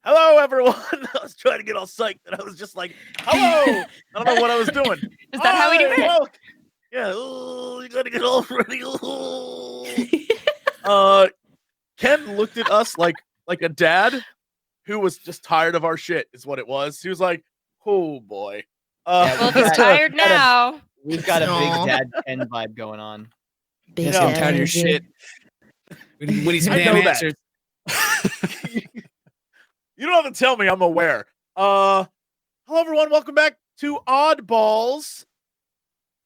hello, everyone. I was trying to get all psyched, and I was just like, hello. I don't know what I was doing. Is that how we do it? Well, yeah. You got to get all ready. Ken looked at us like a dad who was just tired of our shit, is what it was. He was like, oh, boy. Well, if he's tired now. We've got a big dad Ken vibe going on. Big Yes, I'm tired of your energy. shit. We need some I damn know that. answers. You don't have to tell me, I'm aware. Hello, everyone. Welcome back to Oddballs.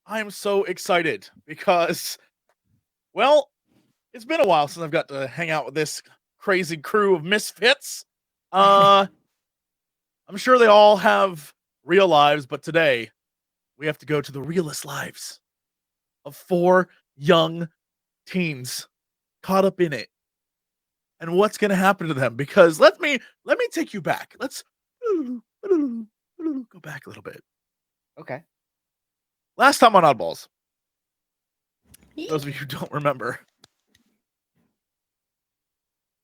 I am so excited because, well, it's been a while since I've got to hang out with this crazy crew of misfits. I'm sure they all have real lives, but today we have to go to the realest lives of 4 young teens caught up in it. And what's going to happen to them? Because let me take you back. Let's go back a little bit. Okay. Last time on Oddballs, those of you who don't remember,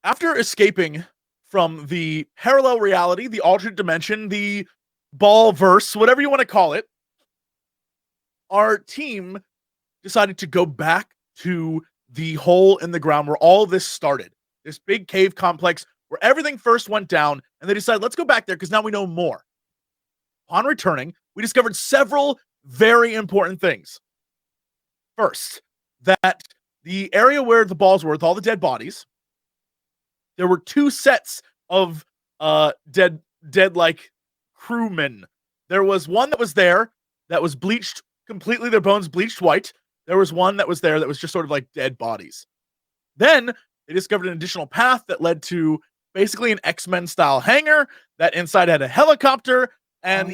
after escaping from the parallel reality, the alternate dimension, the ball verse, whatever you want to call it, our team decided to go back to the hole in the ground where all of this started. This big cave complex where everything first went down, and they decided, let's go back there because now we know more. Upon returning, we discovered several very important things. First, that the area where the balls were with all the dead bodies, there were 2 sets of dead like crewmen. There was one that was there that was bleached completely, their bones bleached white. There was one that was there that was just sort of like dead bodies. Then they discovered an additional path that led to basically an X-Men style hangar that inside had a helicopter, and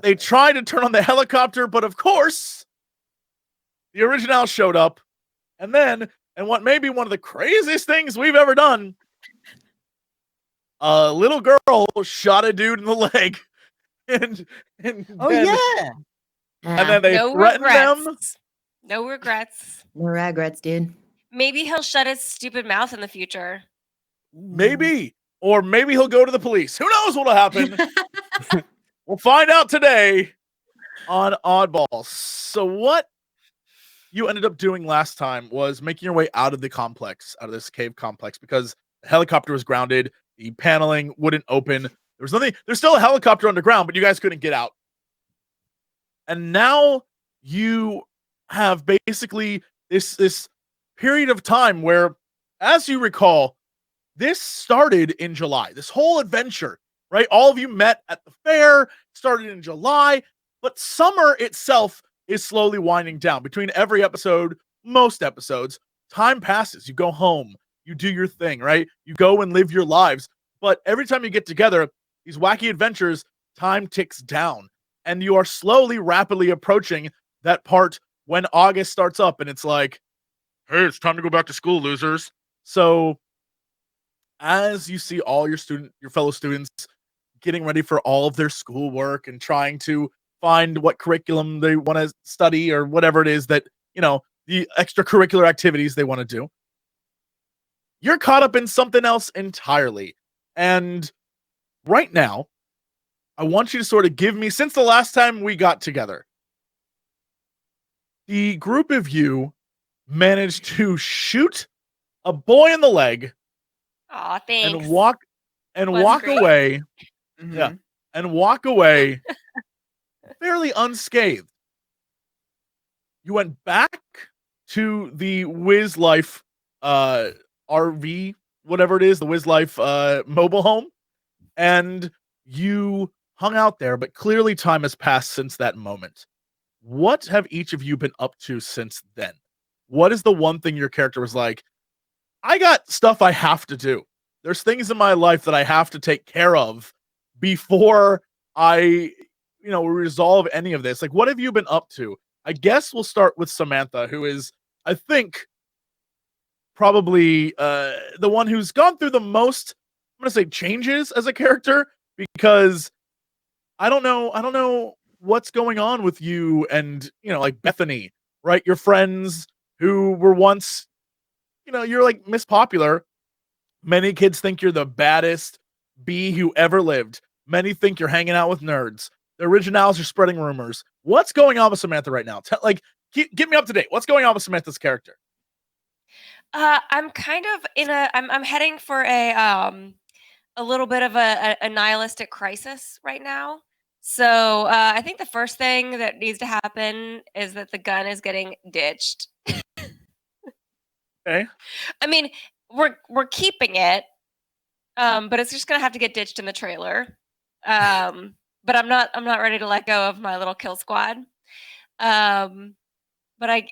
they tried to turn on the helicopter, but of course the original showed up, and what may be one of the craziest things we've ever done, a little girl shot a dude in the leg, and then they threatened them. No regrets. No regrets, dude. Maybe he'll shut his stupid mouth in the future. Maybe. Or maybe he'll go to the police. Who knows what'll happen? We'll find out today on Oddballs. So what you ended up doing last time was making your way out of the complex, out of this cave complex, because the helicopter was grounded. The paneling wouldn't open. There was nothing. There's still a helicopter underground, but you guys couldn't get out. And now you have basically this period of time where, as you recall, this started in July. This whole adventure, right? All of you met at the fair, started in July, but summer itself is slowly winding down. Between every episode, most episodes, time passes. You go home, you do your thing, right? You go and live your lives. But every time you get together, these wacky adventures, time ticks down. And you are slowly, rapidly approaching that part when August starts up and it's like, hey, it's time to go back to school, losers. So as you see all your fellow students getting ready for all of their schoolwork and trying to find what curriculum they want to study or whatever it is that, the extracurricular activities they want to do, you're caught up in something else entirely. And right now, I want you to sort of give me, since the last time we got together, the group of you managed to shoot a boy in the leg. Aw, thanks. And walk great. away. Yeah. And walk away fairly unscathed. You went back to the Wiz Life RV, whatever it is, the Wiz Life mobile home, and you hung out there, but clearly time has passed since that moment. What have each of you been up to since then? What is the one thing your character was like, I got stuff I have to do. There's things in my life that I have to take care of before I, resolve any of this. Like, what have you been up to? I guess we'll start with Samantha, who is, I think, probably the one who's gone through the most, I'm going to say, changes as a character, because I don't know what's going on with you and, like Bethany, right? Your friends who were once, you're like Miss Popular. Many kids think you're the baddest bee who ever lived. Many think you're hanging out with nerds. The originals are spreading rumors. What's going on with Samantha right now? Get me up to date. What's going on with Samantha's character? I'm kind of in I'm heading for a little bit of a nihilistic crisis right now. So I think the first thing that needs to happen is that the gun is getting ditched. Okay. I mean, we're keeping it, but it's just gonna have to get ditched in the trailer. But I'm not ready to let go of my little kill squad. But I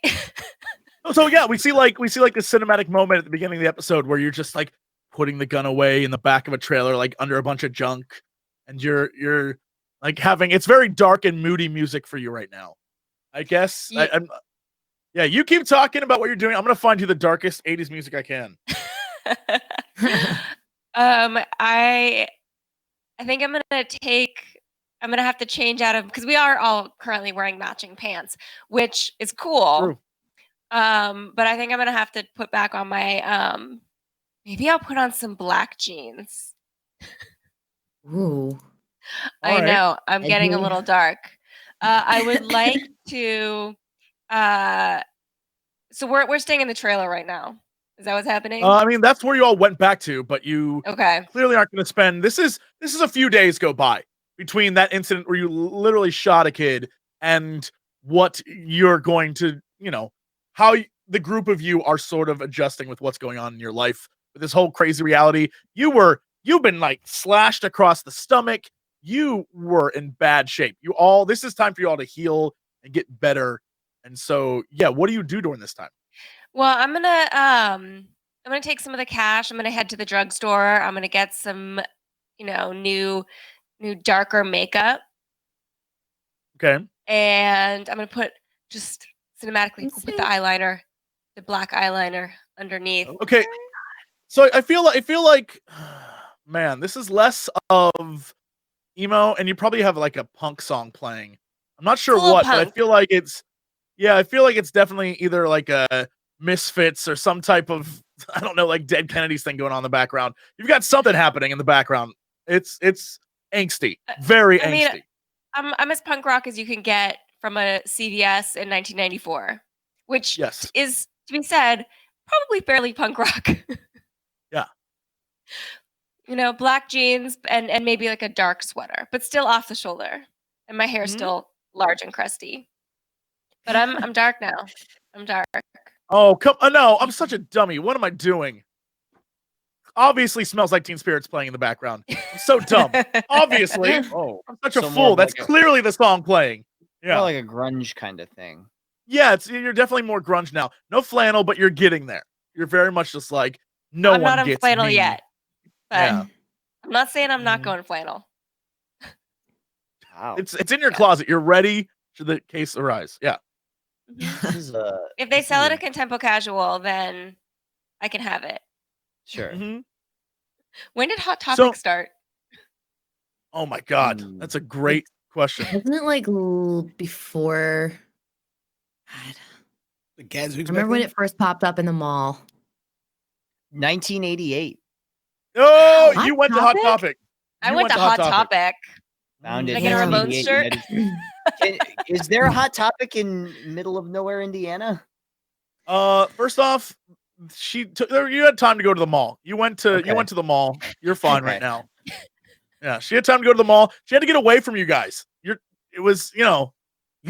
So yeah, we see like this cinematic moment at the beginning of the episode where you're just like putting the gun away in the back of a trailer, like under a bunch of junk, and you're like having it's very dark and moody music for you right now. I guess I'm yeah. You keep talking about what you're doing. I'm gonna find you the darkest '80s music I can. I think I'm gonna have to change out of because we are all currently wearing matching pants, which is cool. True. But I think I'm gonna have to put back on my maybe I'll put on some black jeans. Ooh. I right. know I'm getting a Edgy. little dark. I would like to. So we're staying in the trailer right now. Is that what's happening? I mean, that's where you all went back to, but you Okay. clearly aren't going to spend. This is a few days go by between that incident where you literally shot a kid and what you're going to, how the group of you are sort of adjusting with what's going on in your life with this whole crazy reality. You've been like slashed across the stomach. You were in bad shape. This is time for you all to heal and get better. And so, yeah, what do you do during this time? Well, I'm gonna take some of the cash. I'm gonna head to the drugstore. I'm gonna get some, new darker makeup, Okay. and I'm gonna put just cinematically put the eyeliner, the black eyeliner underneath. Okay. So I feel like, man, this is less of emo, and you probably have like a punk song playing. I'm not sure It's a little what, but I punk. feel like it's definitely either like a Misfits or some type of I don't know, like Dead Kennedys thing going on in the background. You've got something happening in the background. It's angsty, very I mean, angsty. I'm as punk rock as you can get from a CVS in 1994, which Yes. is, to be said, probably fairly punk rock. Yeah. Black jeans and maybe like a dark sweater, but still off the shoulder, and my hair's Mhm. still large and crusty. But I'm dark now. I'm dark. Oh, no, I'm such a dummy. What am I doing? Obviously smells like Teen Spirit's playing in the background. I'm so dumb. Obviously. Oh, I'm such a so more fool. of That's like a- clearly the song playing. Yeah. More like a grunge kind of thing. Yeah, you're definitely more grunge now. No flannel, but you're getting there. You're very much just like no I'm one not in gets flannel me. yet, but Yeah. I'm not saying I'm not Mhm. going flannel. Wow. It's in your Yeah. closet. You're ready should the case arise. Yeah. This is If they this sell is it at Contempo Casual, then I can have it. sure. Mhm. When did Hot So- Topic start? Oh my god, Hmm. that's a great question. Wasn't it like before? God. The Gadzooks. I remember when it first popped up in the mall. 1988. Oh, Hot you went to Hot Topic? Topic. I You went to Hot Topic. Founded Did I in get a Yeah. Ramones 1988. shirt? Is there a Hot Topic in middle of nowhere, Indiana? First off, you had time to go to the mall. You went to Okay. the mall. You're fine right Okay. now. Yeah, she had time to go to the mall. She had to get away from you guys. You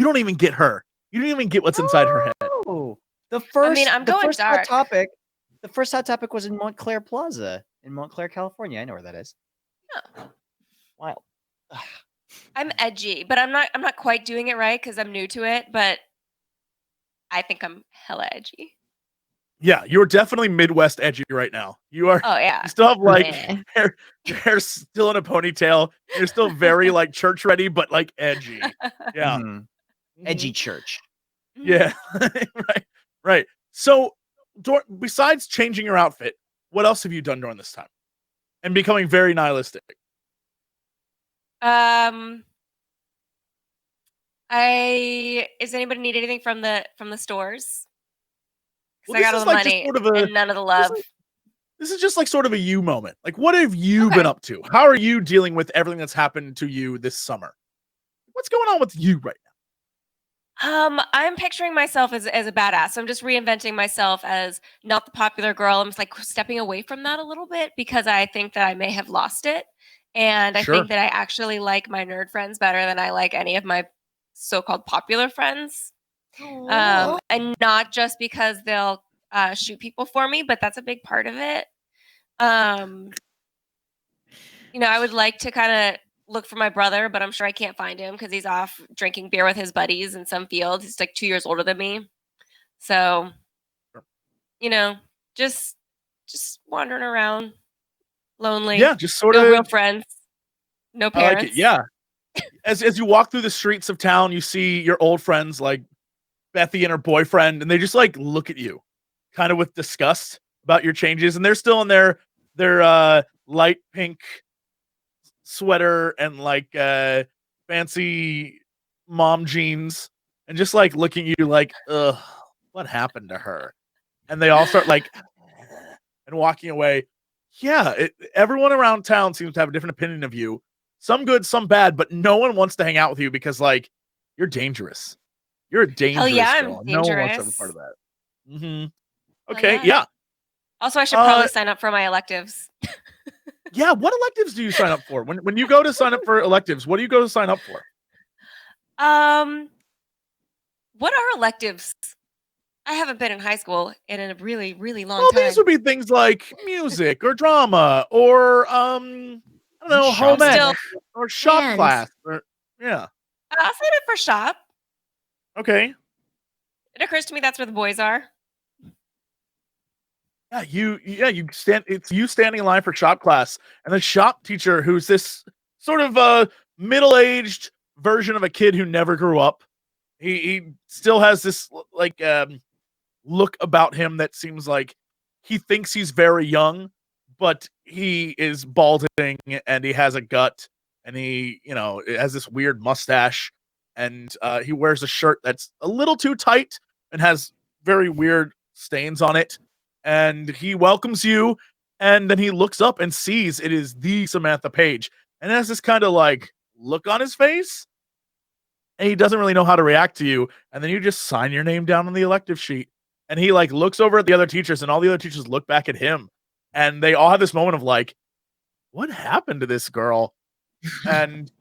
don't even get her. You don't even get what's inside her head. Oh, the first. I'm the going first dark. Hot Topic. The first Hot Topic was in Montclair Plaza in Montclair, California. I know where that is. Oh. Wow. I'm edgy, but I'm not quite doing it right because I'm new to it, but I think I'm hella edgy. Yeah, you're definitely Midwest edgy right now. You are. Oh yeah. You still have like Yeah. your hair's still in a ponytail. You're still very like church ready, but like edgy. Yeah. Mhm. Edgy church. Yeah. right. So, besides changing your outfit, what else have you done during this time? And becoming very nihilistic. Does anybody need anything from the stores? Well, Because I got this all is the like just money sort of a- and none of the love. this is just like sort of a you moment. Like, what have you Okay. been up to? How are you dealing with everything that's happened to you this summer? What's going on with you right I'm picturing myself as a badass. So I'm just reinventing myself as not the popular girl. I'm just like stepping away from that a little bit because I think that I may have lost it. And I Sure. think that I actually like my nerd friends better than I like any of my so-called popular friends. now? And not just because they'll shoot people for me, but that's a big part of it. I would like to kind of look for my brother, but I'm sure I can't find him because he's off drinking beer with his buddies in some field. He's like 2 years older than me. So, just wandering around, lonely. Yeah, just sort No of. real friends. No I like parents. it. Yeah. As you walk through the streets of town, you see your old friends like Bethy and her boyfriend, and they just like look at you, kind of with disgust about your changes. And they're still in their light pink sweater and like fancy mom jeans, and just like looking at you like, ugh, what happened to her? And they all start like and walking away. Yeah, everyone around town seems to have a different opinion of you. Some good, some bad, but no one wants to hang out with you because like you're dangerous. You're a dangerous yeah, girl. I'm No one wants to be dangerous. part of that. Mm-hmm. Hell Okay, yeah. yeah. Also, I should probably sign up for my electives. Yeah, what electives do you sign up for? When you go to sign up for electives, what do you go to sign up for? What are electives? I haven't been in high school in a really, really long Well, time. these would be things like music or drama or I don't know, home ec Still, or shop And class. Or, yeah. I'll sign up for shop. Okay. It occurs to me that's where the boys are. Yeah, you stand. It's you standing in line for shop class, and the shop teacher, who's this sort of middle-aged version of a kid who never grew up. He still has this like look about him that seems like he thinks he's very young, but he is balding and he has a gut, and he has this weird mustache, and he wears a shirt that's a little too tight and has very weird stains on it. And he welcomes you, and then he looks up and sees it is the Samantha Page, and has this kind of like look on his face, and he doesn't really know how to react to you. And then you just sign your name down on the elective sheet, and he like looks over at the other teachers, and all the other teachers look back at him, and they all have this moment of like, what happened to this girl? And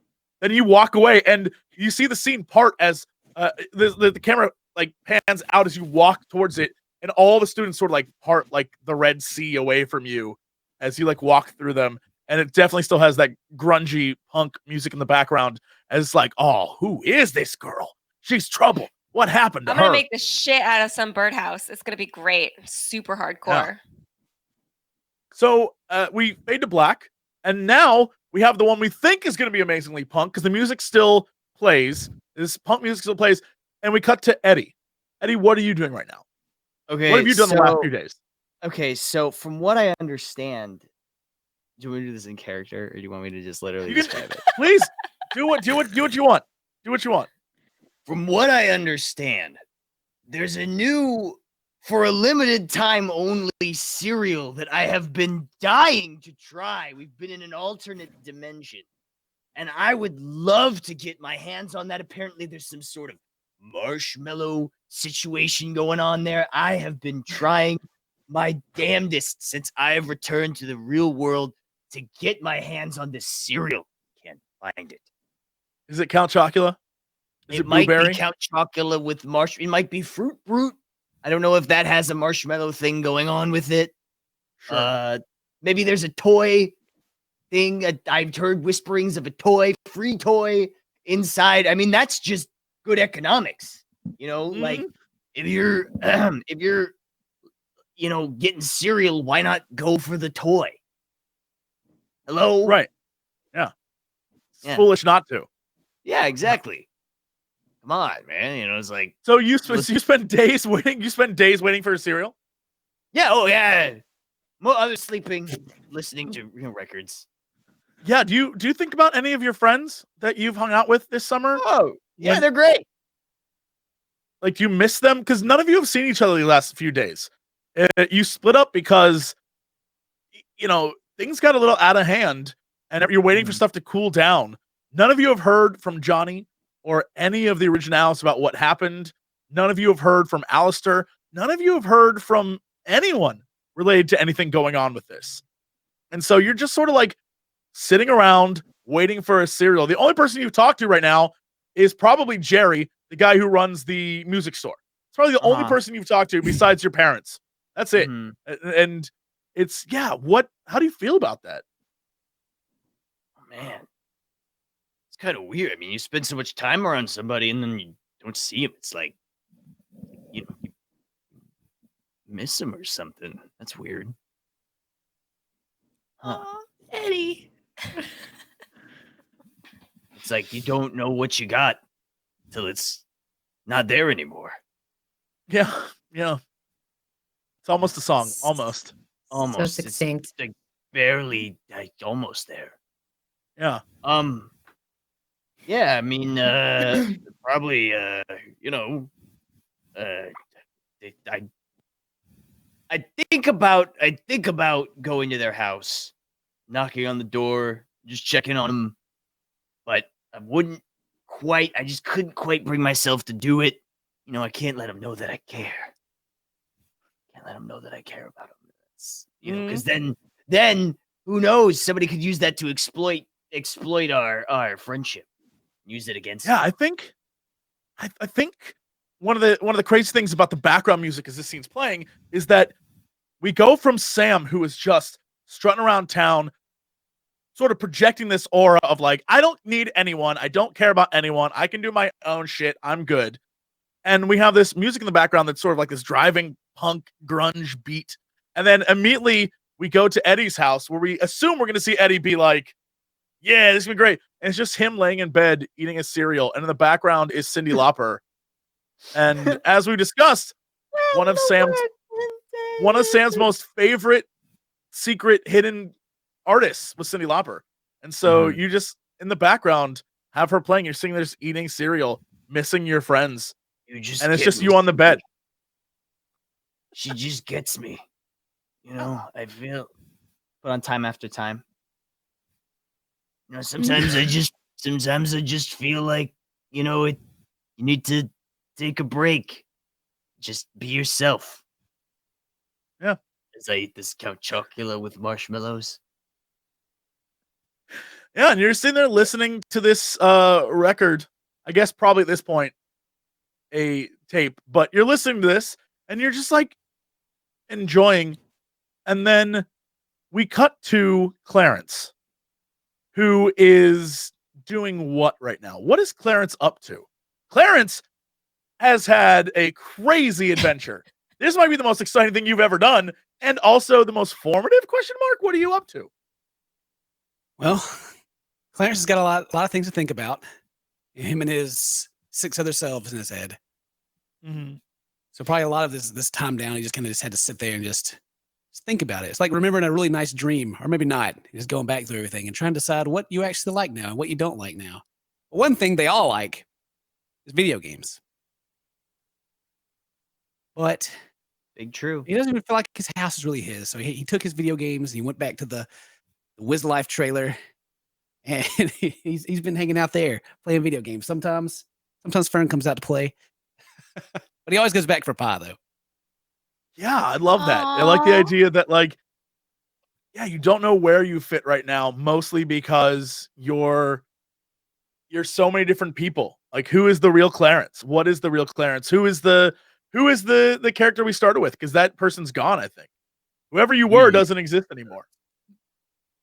then you walk away, and you see the scene part as the camera like pans out as you walk towards it, and all the students sort of like part like the Red Sea away from you as you like walk through them. And it definitely still has that grungy punk music in the background, as it's like, oh, who is this girl? She's trouble. What happened to I'm her? gonna make the shit out of some birdhouse. It's gonna be great. Super hardcore. So we fade to black, and now we have the one we think is going to be amazingly punk because the music still plays. This punk music still plays, and we cut to Eddie. Eddie, what are you doing right now? Okay. What have you done the last few days? Okay, so from what I understand, do you want me to do this in character, or do you want me to just literally You can- describe it? Please do what you want. Do what you want. From what I understand, there's a new, for a limited time only, cereal that I have been dying to try. We've been in an alternate dimension, and I would love to get my hands on that. Apparently, there's some sort of marshmallow situation going on there. I have been trying my damnedest since I have returned to the real world to get my hands on this cereal. Can't find it. Is it Count Chocula? Is it might blueberry? be Count Chocula with marshmallow. It might be Fruit Brute. I don't know if that has a marshmallow thing going on with it. Sure. Maybe there's a toy thing. I've heard whisperings of a toy, free toy inside. I mean, that's just good economics. Like if you're getting cereal, why not go for the toy? Hello? Right. Yeah. It's Yeah. foolish not to. Yeah, exactly. Come on, man. It's like, So you spend days waiting. You spend days waiting for a cereal. yeah, oh yeah. More other sleeping, listening to records. Yeah. Do you think about any of your friends that you've hung out with this summer? Oh, yeah, When- they're great. Like, do you miss them? Because none of you have seen each other the last few days. You split up because things got a little out of hand, and you're waiting for stuff to cool down. None of you have heard from Johnny or any of the originals about what happened. None of you have heard from Alistair. None of you have heard from anyone related to anything going on with this. And so you're just sort of like sitting around waiting for a cereal. The only person you've talked to right now is probably Jerry, the guy who runs the music store. It's probably the only person you've talked to besides your parents. That's it. And it's, how do you feel about that? Man, it's kind of weird. I mean, you spend so much time around somebody and then you don't see him. It's like, you miss him or something. That's weird. Aw, Eddie. It's like you don't know what you got till it's not there anymore. Yeah. It's almost a song. Almost. So succinct. It's like barely, like almost there. Yeah. Yeah, I mean, probably, I think about going to their house, knocking on the door, just checking on them, but I just couldn't quite bring myself to do it. I can't let them know that I care. Can't let them know that I care about them. Because then who knows? Somebody could use that to exploit our friendship. Use it against. Yeah, I think one of the crazy things about the background music as this scene's playing is that we go from Sam, who is just strutting around town, sort of projecting this aura of like, I don't need anyone, I don't care about anyone, I can do my own shit, I'm good. And we have this music in the background that's sort of like this driving punk grunge beat. And then immediately we go to Eddie's house where we assume we're going to see Eddie be like, yeah, this is gonna be great. And it's just him laying in bed eating a cereal. And in the background is Cyndi Lauper. And as we discussed, one of Sam's most favorite secret hidden artists was Cyndi Lauper. And so you just in the background have her playing. You're sitting there just eating cereal, missing your friends. And it's just you on the bed. She just gets me. I feel put on time after time. Sometimes I just feel like, you need to take a break. Just be yourself. Yeah. As I eat this Count Chocula with marshmallows. Yeah, and you're sitting there listening to this record. I guess probably at this point a tape, but you're listening to this and you're just like enjoying. And then we cut to Clarence, who is doing what right now? What is Clarence up to? Clarence has had a crazy adventure. This might be the most exciting thing you've ever done, and also the most formative, ? What are you up to? Well, Clarence has got a lot of things to think about. Him and his 6 other selves in his head. Mm-hmm. So probably a lot of this time down, he just kind of had to sit there and just think about it. It's like remembering a really nice dream, or maybe not. Just going back through everything and trying to decide what you actually like now and what you don't like now. One thing they all like is video games. But Big true. he doesn't even feel like his house is really his. So he took his video games and he went back to the Wiz Life trailer, and he's been hanging out there playing video games. Sometimes Fern comes out to play, but he always goes back for pie though. Yeah, I love that. I like the idea that you don't know where you fit right now, mostly because you're so many different people. Like, who is the real Clarence? What is the real Clarence? Who is the character we started with? Because that person's gone, I think. Whoever you were doesn't exist anymore.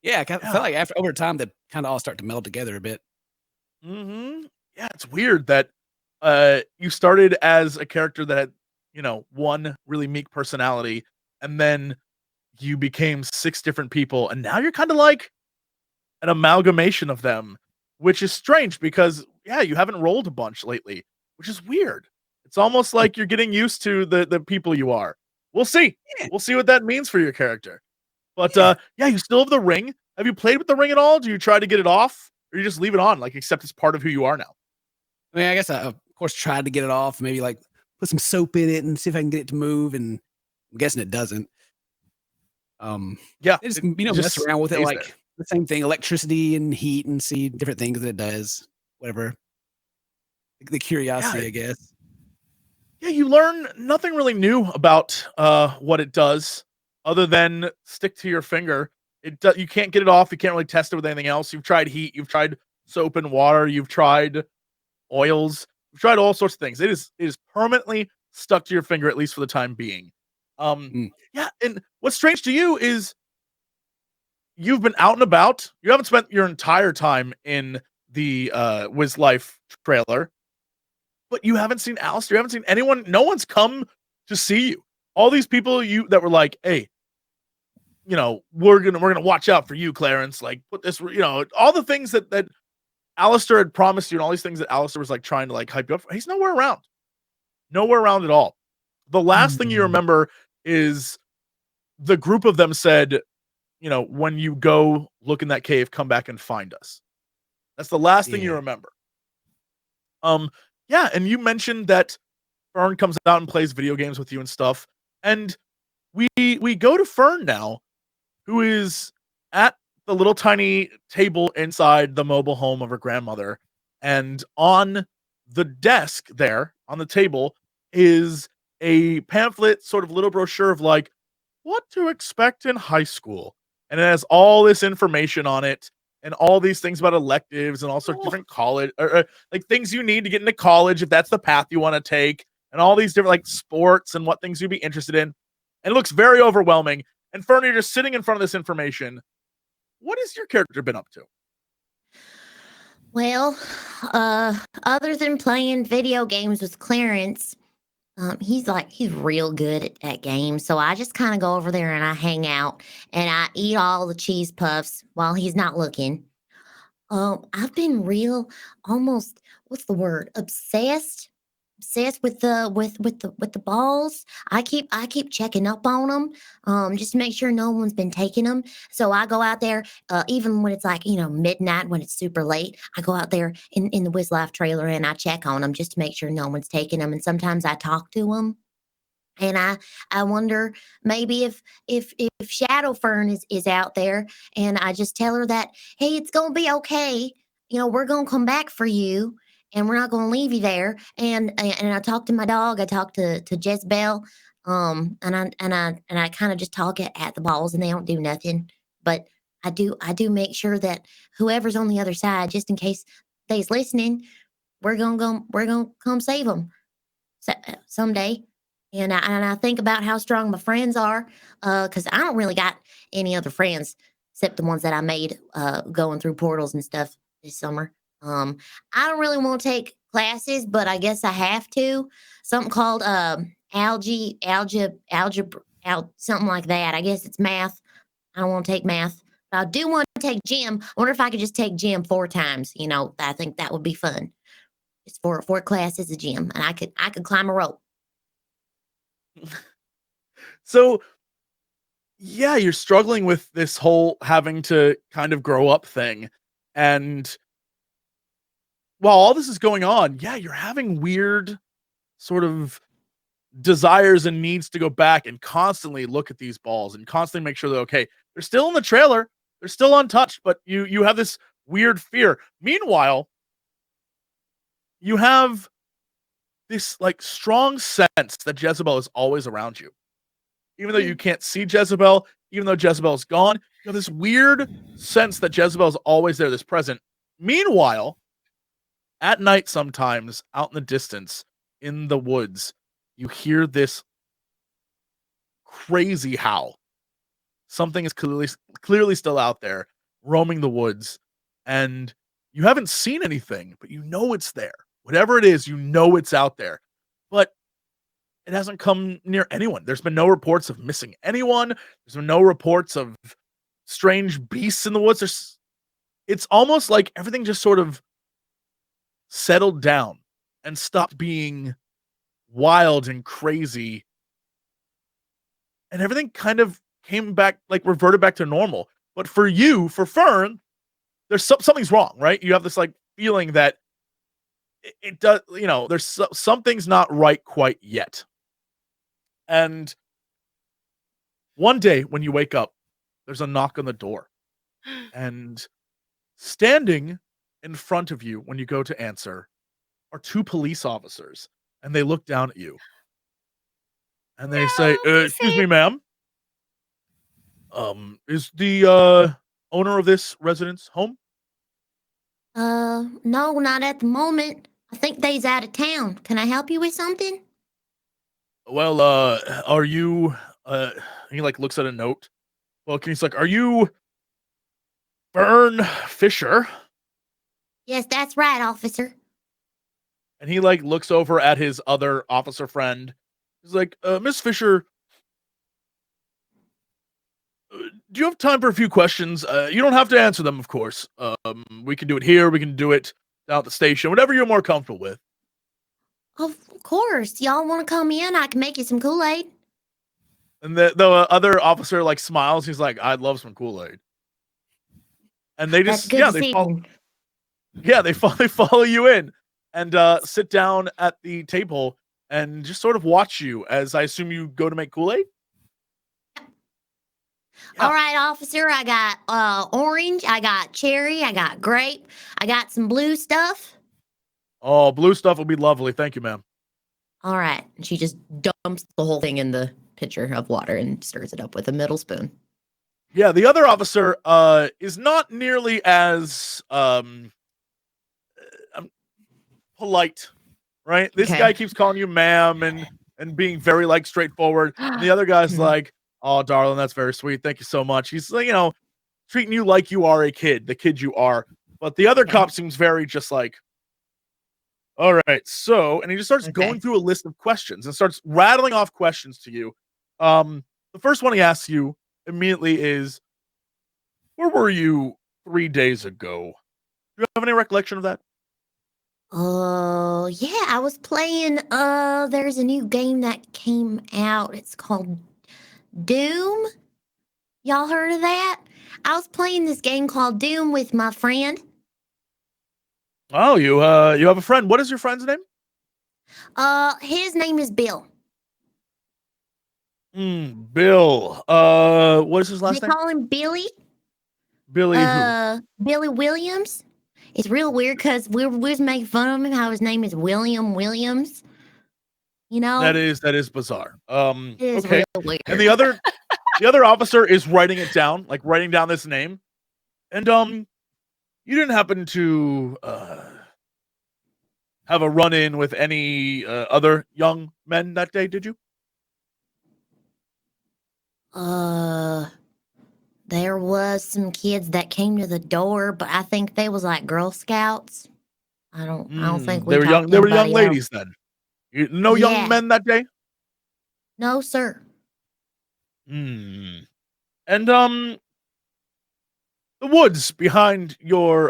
Yeah, I felt like over time they kind of all start to meld together a bit. Mm-hmm. Yeah, it's weird that you started as a character that had, one really meek personality, and then you became 6 different people, and now you're kind of like an amalgamation of them, which is strange because you haven't rolled a bunch lately, which is weird. It's almost like you're getting used to the people you are. We'll see. Yeah. We'll see what that means for your character. But you still have the ring. Have you played with the ring at all? Do you try to get it off, or you just leave it on, like accept it's part of who you are now? I mean, I guess I of course tried to get it off, maybe like put some soap in it and see if I can get it to move, and I'm guessing it doesn't. Yeah, They just, it mess just around with it stays like there. the same thing, electricity and heat, and see different things that it does. Whatever. The curiosity, Yeah. I guess. Yeah, you learn nothing really new about what it does other than stick to your finger. You can't get it off. You can't really test it with anything else. You've tried heat, you've tried soap and water, you've tried oils, you've tried all sorts of things. It is permanently stuck to your finger, at least for the time being. Mm. Yeah, and what's strange to you is you've been out and about. You haven't spent your entire time in the Wiz Life trailer, but you haven't seen Alistair. You haven't seen anyone. No one's come to see you. All these people that were like, hey, we're gonna watch out for you, Clarence. Like, put this, all the things that Alistair had promised you, and all these things that Alistair was like trying to like hype you up for. He's nowhere around. Nowhere around at all. The last thing you remember is the group of them said, when you go look in that cave, come back and find us. That's the last thing you Yeah. remember. Yeah, and you mentioned that Fern comes out and plays video games with you and stuff. And we go to Fern now, who is at the little tiny table inside the mobile home of her grandmother. And on the desk there, on the table, is a pamphlet, sort of little brochure of like what to expect in high school. And it has all this information on it and all these things about electives and all sorts of different college or like things you need to get into college if that's the path you want to take, and all these different like sports and what things you'd be interested in. And it looks very overwhelming. And Fern, you're just sitting in front of this information. What has your character been up to? Well, other than playing video games with Clarence, he's real good at games. So I just kind of go over there and I hang out and I eat all the cheese puffs while he's not looking. I've been real, almost, what's the word? Obsessed with the balls. I keep checking up on them, just to make sure no one's been taking them. So I go out there, even when it's like midnight, when it's super late. I go out there in the Wiz Life trailer and I check on them just to make sure no one's taking them. And sometimes I talk to them. And I wonder maybe if Shadow Fern is out there, and I just tell her that, hey, it's gonna be okay. We're gonna come back for you, and we're not gonna leave you there. And I talk to my dog. I talk to Jezebel. And I kind of just talk at the balls, and they don't do nothing. But I do make sure that whoever's on the other side, just in case they's listening, we're gonna come save them someday. And I think about how strong my friends are, because I don't really got any other friends except the ones that I made going through portals and stuff this summer. I don't really want to take classes, but I guess I have to. Something called algebra, something like that. I guess it's math. I don't want to take math, but I do want to take gym. I wonder if I could just take gym 4 times. I think that would be fun. It's four classes of gym, and I could climb a rope. So yeah, you're struggling with this whole having to kind of grow up thing. And while all this is going on, yeah, you're having weird sort of desires and needs to go back and constantly look at these balls and constantly make sure they're okay. They're still in the trailer, they're still untouched, but you have this weird fear. Meanwhile, you have this like strong sense that Jezebel is always around you. Even though you can't see Jezebel, even though Jezebel's gone, you have this weird sense that Jezebel's always there, this present. Meanwhile, at night sometimes, out in the distance, in the woods, you hear this crazy howl. Something is clearly still out there, roaming the woods, and you haven't seen anything, but you know it's there. Whatever it is, you know it's out there. But it hasn't come near anyone. There's been no reports of missing anyone. There's been no reports of strange beasts in the woods. It's almost like everything just sort of settled down and stopped being wild and crazy. And everything kind of came back, like reverted back to normal. But for you, for Fern, there's something's wrong, right? You have this like feeling that it does, there's something's not right quite yet. And One day when you wake up, there's a knock on the door, and standing in front of you when you go to answer are 2 police officers, and they look down at you. And they say, No, be "Excuse safe. me, ma'am. Is the owner of this residence home?" No, not at the moment. I think they's out of town. Can I help you with something? "Well, are you he like looks at a note. Well, he's like, "Are you Fern Fisher?" Yes, that's right, officer. And he like looks over at his other officer friend. He's like, "Miss Fisher, do you have time for a few questions? You don't have to answer them, of course. We can do it here. We can do it down at the station. Whatever you're more comfortable with." Of course. Y'all want to come in? I can make you some Kool-Aid. And the other officer like smiles. He's like, "I'd love some Kool-Aid." And they That's just good to they see. follow, they follow you in and sit down at the table and just sort of watch you as I assume you go to make Kool-Aid. Yeah. All right, officer. I got orange. I got cherry. I got grape. I got some blue stuff. Oh, blue stuff will be lovely. Thank you, ma'am. All right. And she just dumps the whole thing in the pitcher of water and stirs it up with a middle spoon. Yeah, the other officer is not nearly as polite, right? This Okay. guy keeps calling you ma'am and being very like straightforward. And the other guy's Mhm. like, "Oh, darling, that's very sweet. Thank you so much." He's like, treating you like you are a kid, the kid you are. But the other Okay. cop seems very just like, "All right, so," and he just starts Okay. going through a list of questions and starts rattling off questions to you. The first one he asks you immediately is, "Where were you 3 days ago?" Do you have any recollection of that? Oh, yeah, I was playing there's a new game that came out. It's called Doom. Y'all heard of that? I was playing this game called Doom with my friend. Oh, you have a friend. What is your friend's name? His name is Bill. Bill. What is his They last name? call him Billy. Billy who? Billy Williams. It's real weird because we was making fun of him how his name is William Williams. You know, That is bizarre. it is Okay. real weird. And the other officer is writing it down, like writing down this name. And you didn't happen to have a run-in with any other young men that day, did you? There was some kids that came to the door, but I think they was like Girl Scouts. I don't think we They were young. talked They to were young anybody else. ladies then. No Yeah. young men that day. No, sir. And the woods behind your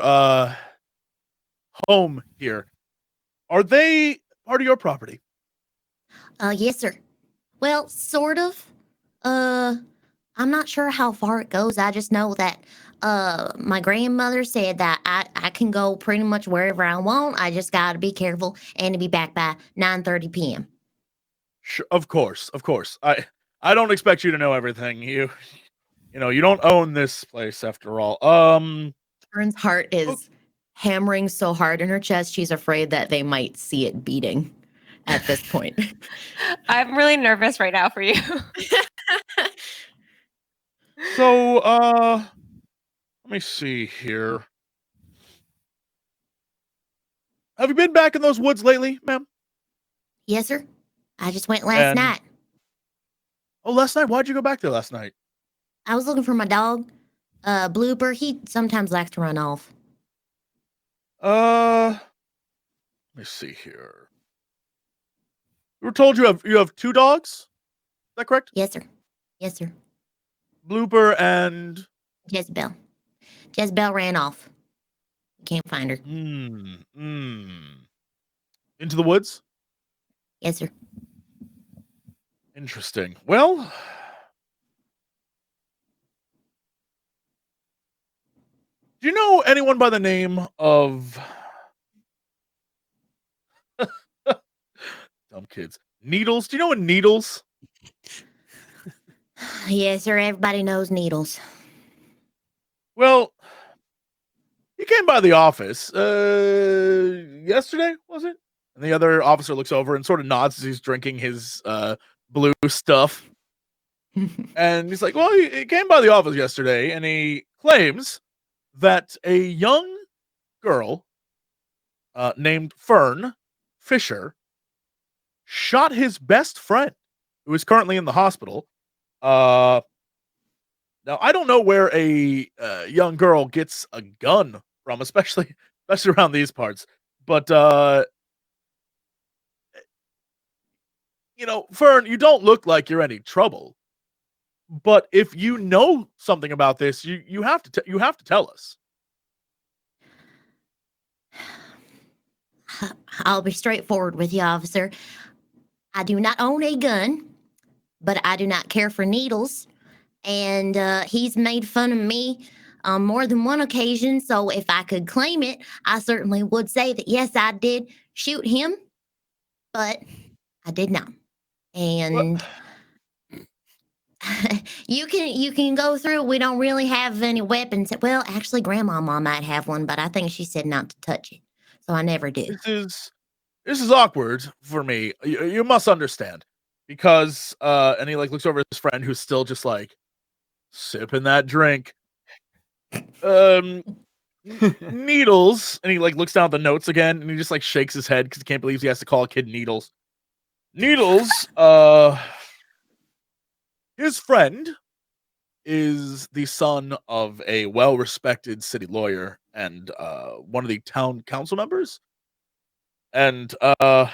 home here, are they part of your property? Yes, sir. Well, sort of. I'm not sure how far it goes. I just know that my grandmother said that I can go pretty much wherever I want. I just gotta be careful and to be back by 9:30 p.m. Sure, of course, of course. I don't expect you to know everything. You don't own this place after all. Fern's heart is hammering so hard in her chest, she's afraid that they might see it beating at this point. I'm really nervous right now for you. So let me see here. Have you been back in those woods lately, ma'am? Yes, sir. I just went last And- night. Oh, last night. Why'd you go back there last night? I was looking for my dog, Blooper. He sometimes likes to run off. Let me see here. You were told you have 2 dogs? Is that correct? Yes, sir. Yes, sir. Blooper and Jezebel. Jezebel ran off. Can't find her. Into the woods? Yes, sir. Interesting. Well, do you know anyone by the name of dumb kids? Needles? Do you know a Needles? Yes, sir. Everybody knows needles. Well, he came by the office yesterday, was it? And the other officer looks over and sort of nods as he's drinking his blue stuff. And he's like, well, he came by the office yesterday and he claims that a young girl named Fern Fisher shot his best friend, who is currently in the hospital. Now, I don't know where a young girl gets a gun from, especially around these parts. But Fern, you don't look like you're any trouble. But if you know something about this, you have to tell us. I'll be straightforward with you, officer. I do not own a gun, but I do not care for needles. And he's made fun of me on more than one occasion. So if I could claim it, I certainly would say that, yes, I did shoot him, but I did not. And you can go through. We don't really have any weapons. Well, actually, Grandmama might have one, but I think she said not to touch it. So I never do. This is awkward for me. You must understand, because and he looks over at his friend who's still just sipping that drink. Needles, and he looks down at the notes again, and he just shakes his head because he can't believe he has to call a kid Needles. Needles, his friend is the son of a well-respected city lawyer and one of the town council members. And I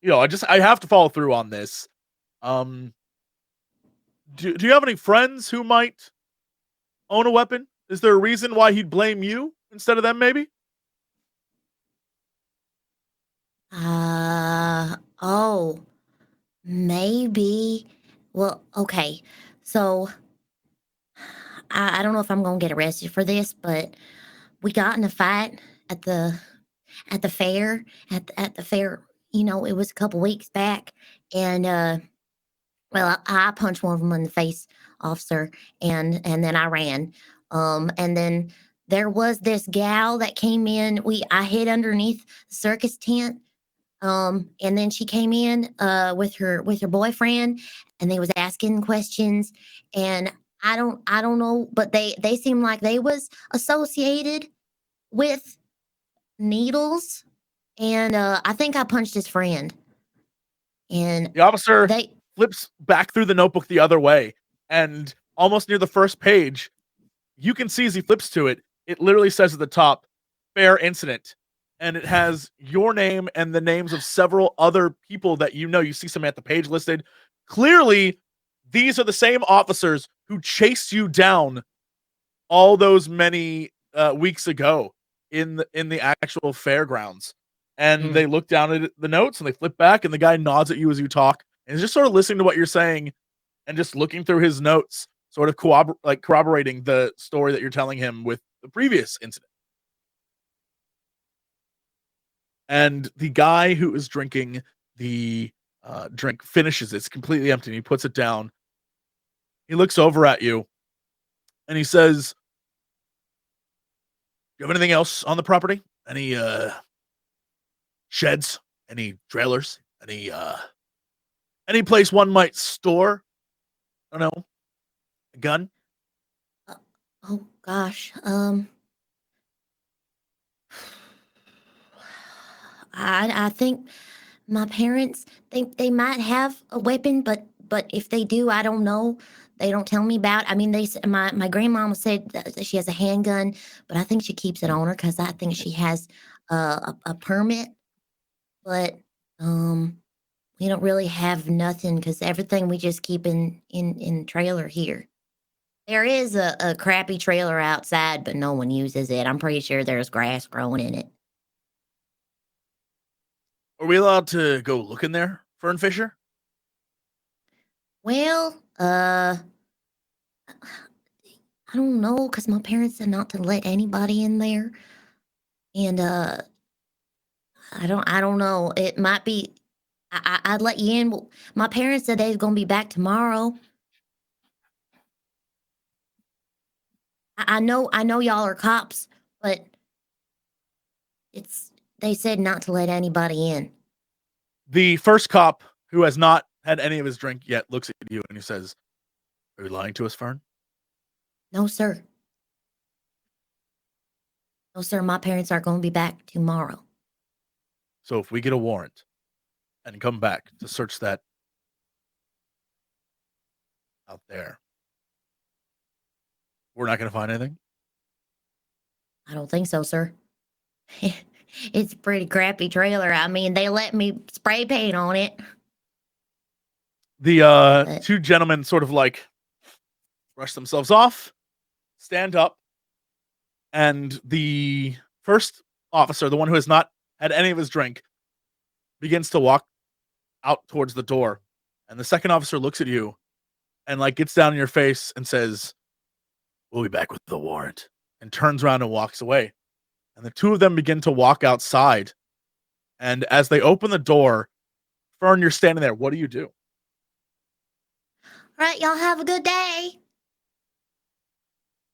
have to follow through on this. Do you have any friends who might own a weapon? Is there a reason why he'd blame you instead of them, maybe? Oh, maybe. Well, okay. So I don't know if I'm gonna get arrested for this, but we got in a fight at the fair. At the fair, it was a couple weeks back, and well, I punched one of them in the face, officer, and then I ran. And then there was this gal that came in. I hid underneath the circus tent. And then she came in with her boyfriend, and they was asking questions, and I don't know, but they seemed like they was associated with needles, and I think I punched his friend. And The officer they flips back through the notebook the other way, and almost near the first page, you can see as he flips to it, it literally says at the top, "Fair incident." And it has your name and the names of several other people that you know. You see Samantha Page listed. Clearly, these are the same officers who chased you down all those many weeks ago in the actual fairgrounds. And they look down at the notes and they flip back, and the guy nods at you as you talk and is just sort of listening to what you're saying and just looking through his notes, sort of corroborating the story that you're telling him with the previous incident. And the guy who is drinking the drink finishes it. It's completely empty, and he puts it down. He looks over at you, and he says, "Do you have anything else on the property? Any sheds? Any trailers? Any place one might store? I don't know, a gun?" Oh gosh. I think my parents think they might have a weapon, but if they do, I don't know. They don't tell me about. I mean, my grandmama said that she has a handgun, but I think she keeps it on her because I think she has a permit. But we don't really have nothing because everything we just keep in trailer here. There is a crappy trailer outside, but no one uses it. I'm pretty sure there's grass growing in it. Are we allowed to go look in there, Fern Fisher? Well, I don't know, cause my parents said not to let anybody in there, and I don't know. It might be. I'd let you in. Well, my parents said they was gonna be back tomorrow, I know y'all are cops, but they said not to let anybody in. The first cop, who has not had any of his drink yet, looks at you and he says, "Are you lying to us, Fern?" No, sir. No, sir, my parents are going to be back tomorrow. So if we get a warrant and come back to search that out there, we're not going to find anything? I don't think so, sir. It's a pretty crappy trailer. I mean, they let me spray paint on it. The two gentlemen sort of like brush themselves off, stand up, and the first officer, the one who has not had any of his drink, begins to walk out towards the door. And the second officer looks at you and like gets down in your face and says, "We'll be back with the warrant," and turns around and walks away. And the two of them begin to walk outside. And as they open the door, Fern, you're standing there. What do you do? All right, y'all have a good day.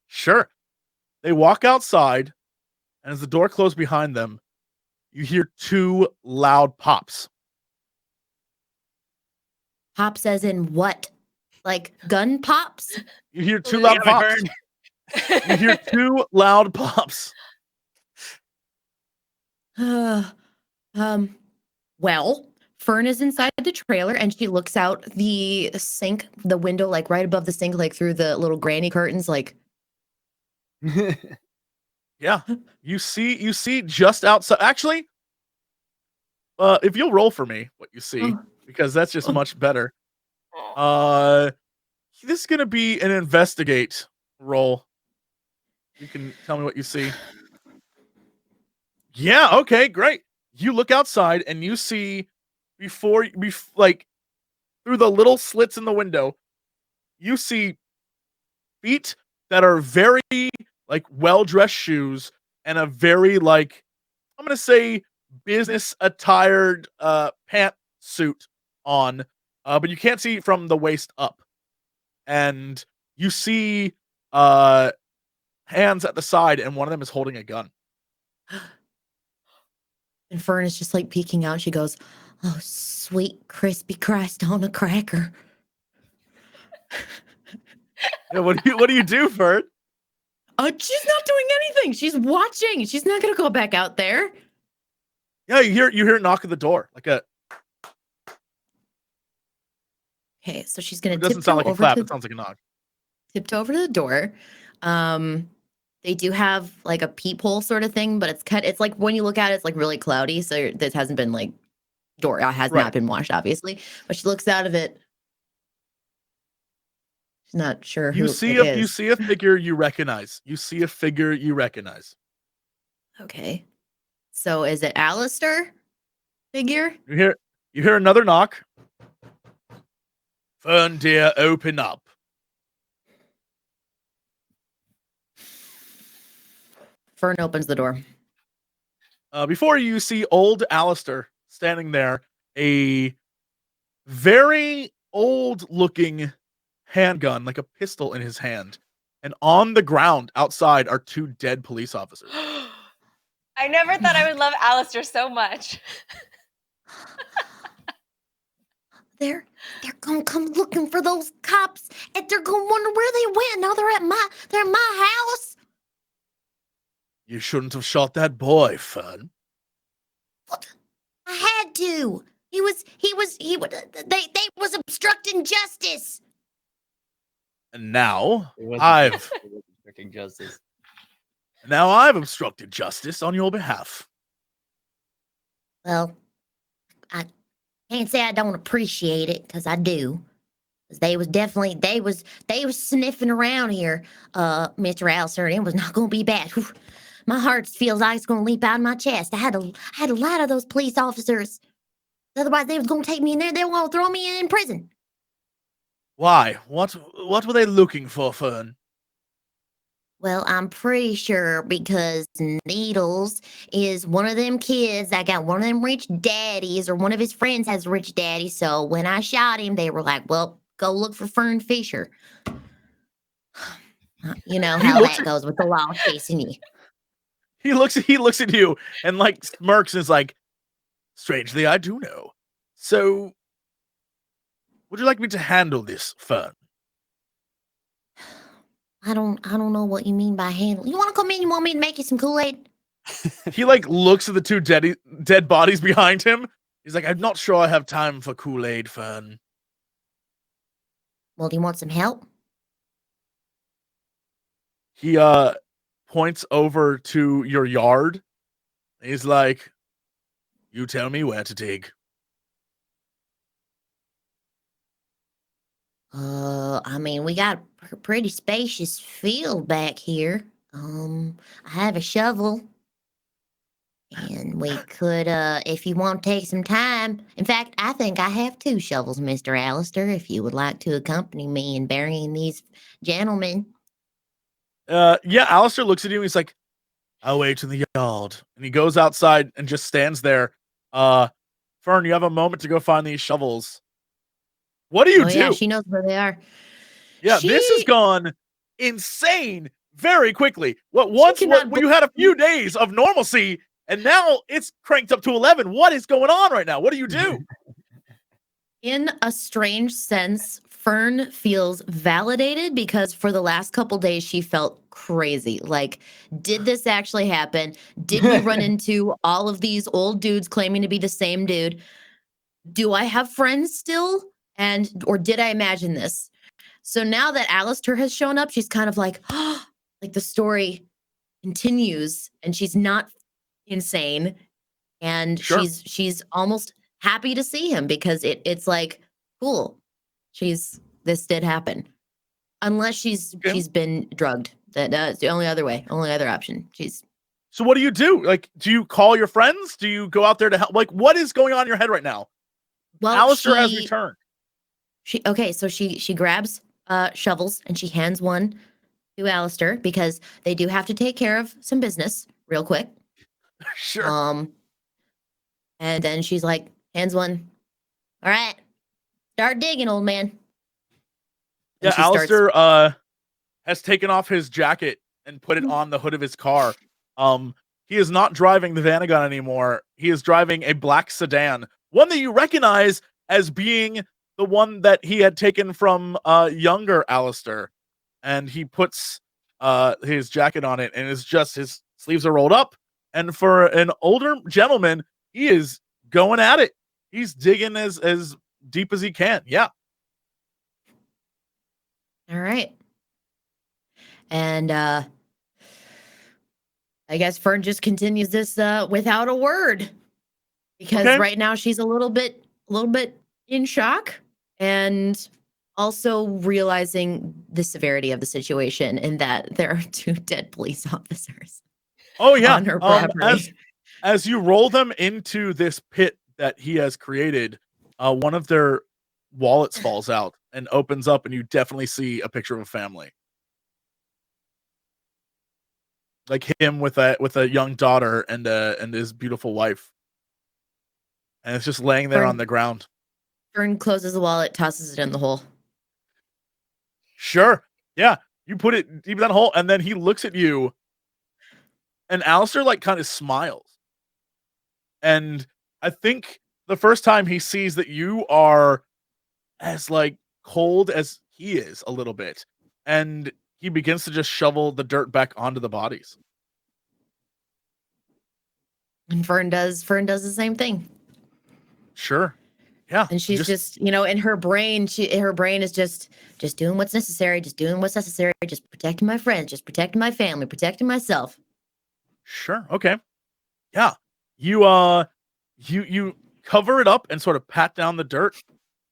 Sure. They walk outside, and as the door closed behind them, you hear two loud pops. Pops as in what? Like gun pops? You hear two loud pops. You hear two loud pops. Well, Fern is inside the trailer and she looks out the sink, the window, like right above the sink, like through the little granny curtains, like. Yeah. You see just outside. Actually, if you'll roll for me what you see, because that's just much better. This is gonna be an investigate roll. You can tell me what you see. Yeah, okay, great. You look outside and you see like through the little slits in the window, you see feet that are very like well-dressed shoes and a very like, I'm gonna say, business attired pantsuit on, but you can't see from the waist up. And you see hands at the side, and one of them is holding a gun. And Fern is just like peeking out. She goes, "Oh, sweet crispy crust on a cracker." Yeah, what do you do, Fern? She's not doing anything. She's watching. She's not gonna go back out there. Yeah, you hear a knock at the door, like a. Okay, so she's gonna. It doesn't sound like a clap. It sounds like a knock. Tiptoe over to the door. They do have like a peephole sort of thing, but it's like when you look at it, it's like really cloudy. So this hasn't been like has not been washed, obviously. But she looks out of it. She's not sure who You see a figure you recognize. Okay. So is it Alistair figure? You hear another knock. Fern, dear, open up. Fern opens the door. Before you see old Alistair standing there, a very old-looking handgun, like a pistol in his hand. And on the ground outside are two dead police officers. I never thought I would love Alistair so much. They're gonna come looking for those cops, and they're gonna wonder where they went. Now they're at my house. You shouldn't have shot that boy, Fern. What? I had to. They was obstructing justice. And now Justice. I've obstructed justice on your behalf. Well, I can't say I don't appreciate it, because I do. They was sniffing around here, Mr. Alistair, and it was not gonna be bad. Whew. My heart feels like it's gonna leap out of my chest. I had a lot of those police officers. Otherwise, they was gonna take me in there. They were gonna throw me in prison. Why? What were they looking for, Fern? Well, I'm pretty sure because Needles is one of them kids that got one of them rich daddies, or one of his friends has a rich daddy. So when I shot him, they were like, "Well, go look for Fern Fisher." You know He how looks that at- goes with the law chasing you. He looks at you and like smirks and is like, strangely, I do know. So, would you like me to handle this, Fern? I don't know what you mean by handle. You want to come in? You want me to make you some Kool-Aid? He like looks at the two dead bodies behind him. He's like, I'm not sure I have time for Kool-Aid, Fern. Well, do you want some help? He points over to your yard. He's like, you tell me where to dig. I mean, we got a pretty spacious field back here. I have a shovel. And we could, if you want to take some time. In fact, I think I have 2 shovels, Mr. Alistair, if you would like to accompany me in burying these gentlemen. Yeah, Alistair looks at you and he's like, I'll wait in the yard. And he goes outside and just stands there. Fern, you have a moment to go find these shovels. What do you do? Yeah, she knows where they are. Yeah, this has gone insane very quickly. Once you had a few days of normalcy, and now it's cranked up to 11. What is going on right now? What do you do? In a strange sense, Fern feels validated because for the last couple days she felt crazy. Like, did this actually happen? Did we run into all of these old dudes claiming to be the same dude? Do I have friends still? Or did I imagine this? So now that Alistair has shown up, she's kind of like, oh, like the story continues and she's not insane. And Sure. she's almost happy to see him because it's like, cool. This did happen. Unless she's been drugged. That's the only other option. So what do you do? Like, do you call your friends? Do you go out there to help? Like, what is going on in your head right now? Well, Alistair has returned. So she grabs shovels and she hands one to Alistair because they do have to take care of some business real quick. Sure. And then she's like, hands one. All right, start digging, old man. Yeah, Alistair has taken off his jacket and put it on the hood of his car. He is not driving the Vanagon anymore. He is driving a black sedan, one that you recognize as being the one that he had taken from younger Alistair. And he puts his jacket on it, and it's just his sleeves are rolled up. And for an older gentleman, he is going at it. He's digging as deep as he can. Yeah. All right. And I guess Fern just continues this without a word. Because right now she's a little bit in shock and also realizing the severity of the situation and that there are 2 dead police officers. Oh yeah. On her property. As you roll them into this pit that he has created, one of their wallets falls out and opens up, and you definitely see a picture of a family. Like him with a young daughter and his beautiful wife. And it's just laying there on the ground. Fern closes the wallet, tosses it in the hole. Sure. Yeah. You put it deep in that hole, and then he looks at you, and Alistair like kind of smiles. And I think the first time he sees that you are as like cold as he is a little bit, and he begins to just shovel the dirt back onto the bodies. And Fern does the same thing. Sure. Yeah. And she's just in her brain, her brain is just doing what's necessary, just protecting my friends, just protecting my family, protecting myself. Sure. Okay. Yeah. You cover it up and sort of pat down the dirt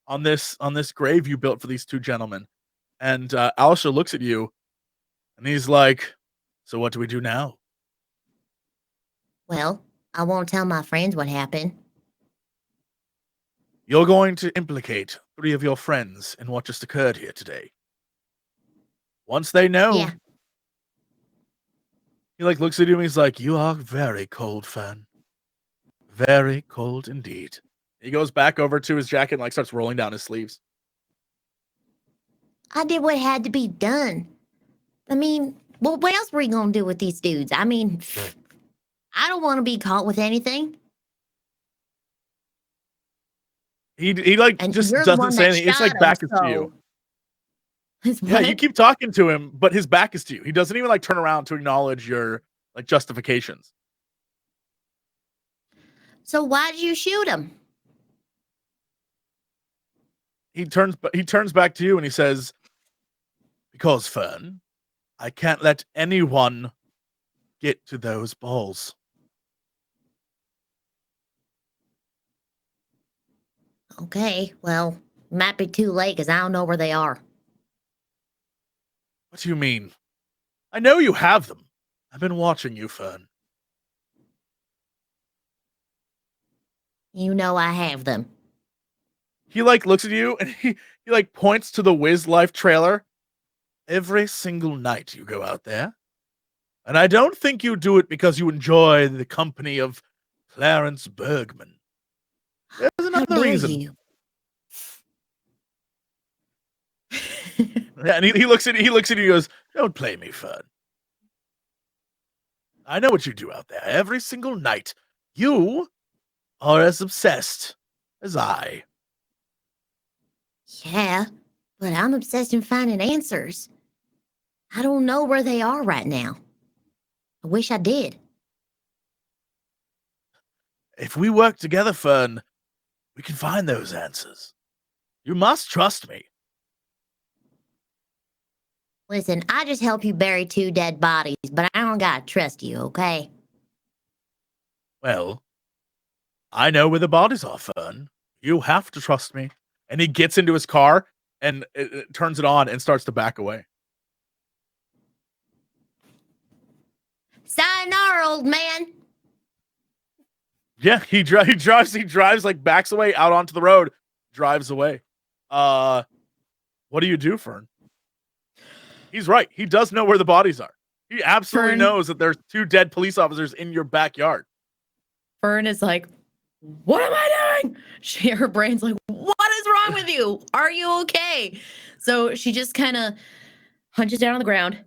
on this grave you built for these 2 gentlemen. And Alistair looks at you and he's like, so what do we do now? Well, I won't tell my friends what happened. You're going to implicate 3 of your friends in what just occurred here today. Once they know. Yeah. He like looks at you and he's like, you are very cold, Fern. Very cold indeed. He goes back over to his jacket and like starts rolling down his sleeves. I did what had to be done. I mean, well, what else were you gonna do with these dudes? I mean, I don't want to be caught with anything. He like And just you're the doesn't one say that anything. It's shot like him, back is to so you. it's Yeah, you what? keep talking to him, but his back is to you. He doesn't even like turn around to acknowledge your like justifications. So why did you shoot him? He turns back to you and he says, "Because Fern, I can't let anyone get to those balls." Okay, well, might be too late because I don't know where they are. What do you mean? I know you have them. I've been watching you, Fern. You know I have them. He like looks at you and he like points to the Wiz Life trailer. Every single night you go out there. And I don't think you do it because you enjoy the company of Clarence Bergman. There's How another dare reason. you? Yeah, and he looks at you and he goes, "Don't play me, Fern. I know what you do out there every single night. You are as obsessed as I." Yeah, but I'm obsessed in finding answers. I don't know where they are right now. I wish I did. If we work together, Fern, we can find those answers. You must trust me. Listen, I just help you bury 2 dead bodies, but I don't gotta trust you, okay? Well, I know where the bodies are, Fern. You have to trust me. And he gets into his car and it turns it on and starts to back away. Sayonara, old man. Yeah, he drives like backs away out onto the road, drives away. What do you do, Fern? He's right. He does know where the bodies are. He absolutely Fern- knows that there's 2 dead police officers in your backyard. Fern is like, what am I doing? Her brain's like, what is wrong with you? Are you okay? So she just kind of hunches down on the ground.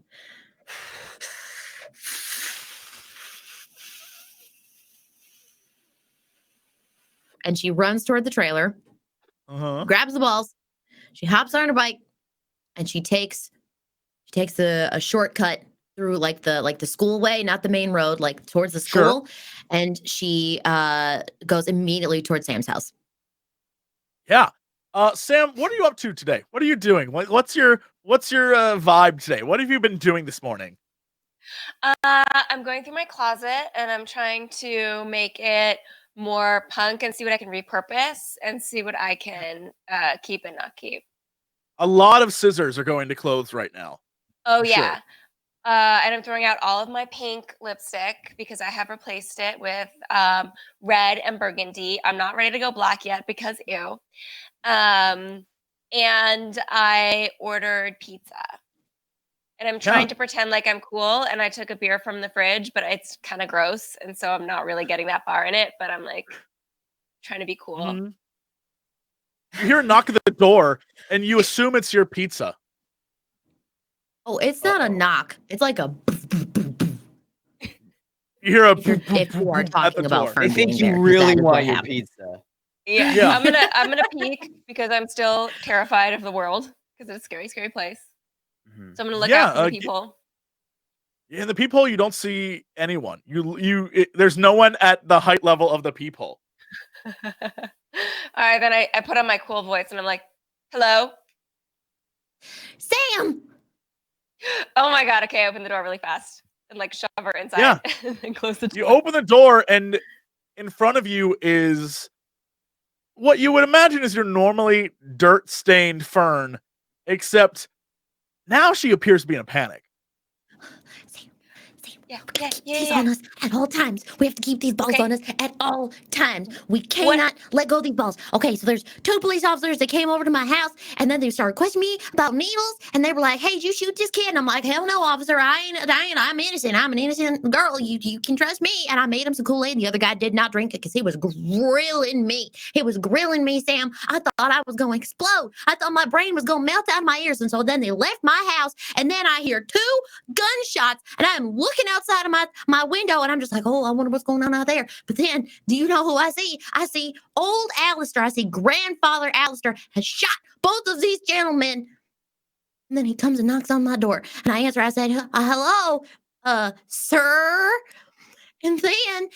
And she runs toward the trailer, Uh-huh. grabs the balls, she hops on her bike, and she takes a shortcut through like the school way, not the main road, like towards the Sure. school. And she goes immediately towards Sam's house. Yeah. Sam, what are you up to today? What are you doing? What's your vibe today? What have you been doing this morning? I'm going through my closet and I'm trying to make it more punk and see what I can repurpose and see what I can keep and not keep. A lot of scissors are going to clothes right now. Oh For sure. yeah. And I'm throwing out all of my pink lipstick because I have replaced it with red and burgundy. I'm not ready to go black yet because ew. And I ordered pizza. And I'm trying to pretend like I'm cool. And I took a beer from the fridge, but it's kind of gross. And so I'm not really getting that far in it. But I'm like trying to be cool. Mhm. You hear a knock at the door and you assume it's your pizza. Oh, it's not a knock. It's like a. You hear a If you are at the talking about door. Fern I think being you there, 'cause really that is what want your happened. pizza. Yeah. Yeah. I'm gonna peek because I'm still terrified of the world because it's a scary, scary place. Mhm. So I'm gonna look Yeah, out for the people. In the peephole, you don't see anyone. There's no one at the height level of the peephole. All right, then I put on my cool voice and I'm like, hello. Sam! Oh my god, okay, I open the door really fast and like shove her inside Yeah. and then close the door. You open the door and in front of you is what you would imagine is your normally dirt-stained Fern, except now she appears to be in a panic. Sam, These on us at all times. We have to keep these balls Okay. on us at all times. We What- cannot let go of these balls. Okay, so there's 2 police officers that came over to my house, and then they started questioning me about needles, and they were like, "Hey, did you shoot this kid?" And I'm like, "Hell no, officer. I'm innocent. I'm an innocent girl. You can trust me." And I made him some Kool-Aid, and the other guy did not drink it because he was grilling me. He was grilling me, Sam. I thought I was going to explode. I thought my brain was going to melt out of my ears. And so then they left my house, and then I hear 2 gunshots, and I'm looking outside of my window, and I'm just like, "Oh, I wonder what's going on out there." But then, do you know who I see? I see old Alistair. I see grandfather Alistair has shot both of these gentlemen. And then he comes and knocks on my door, and I answer. I said, "Hello, sir." And then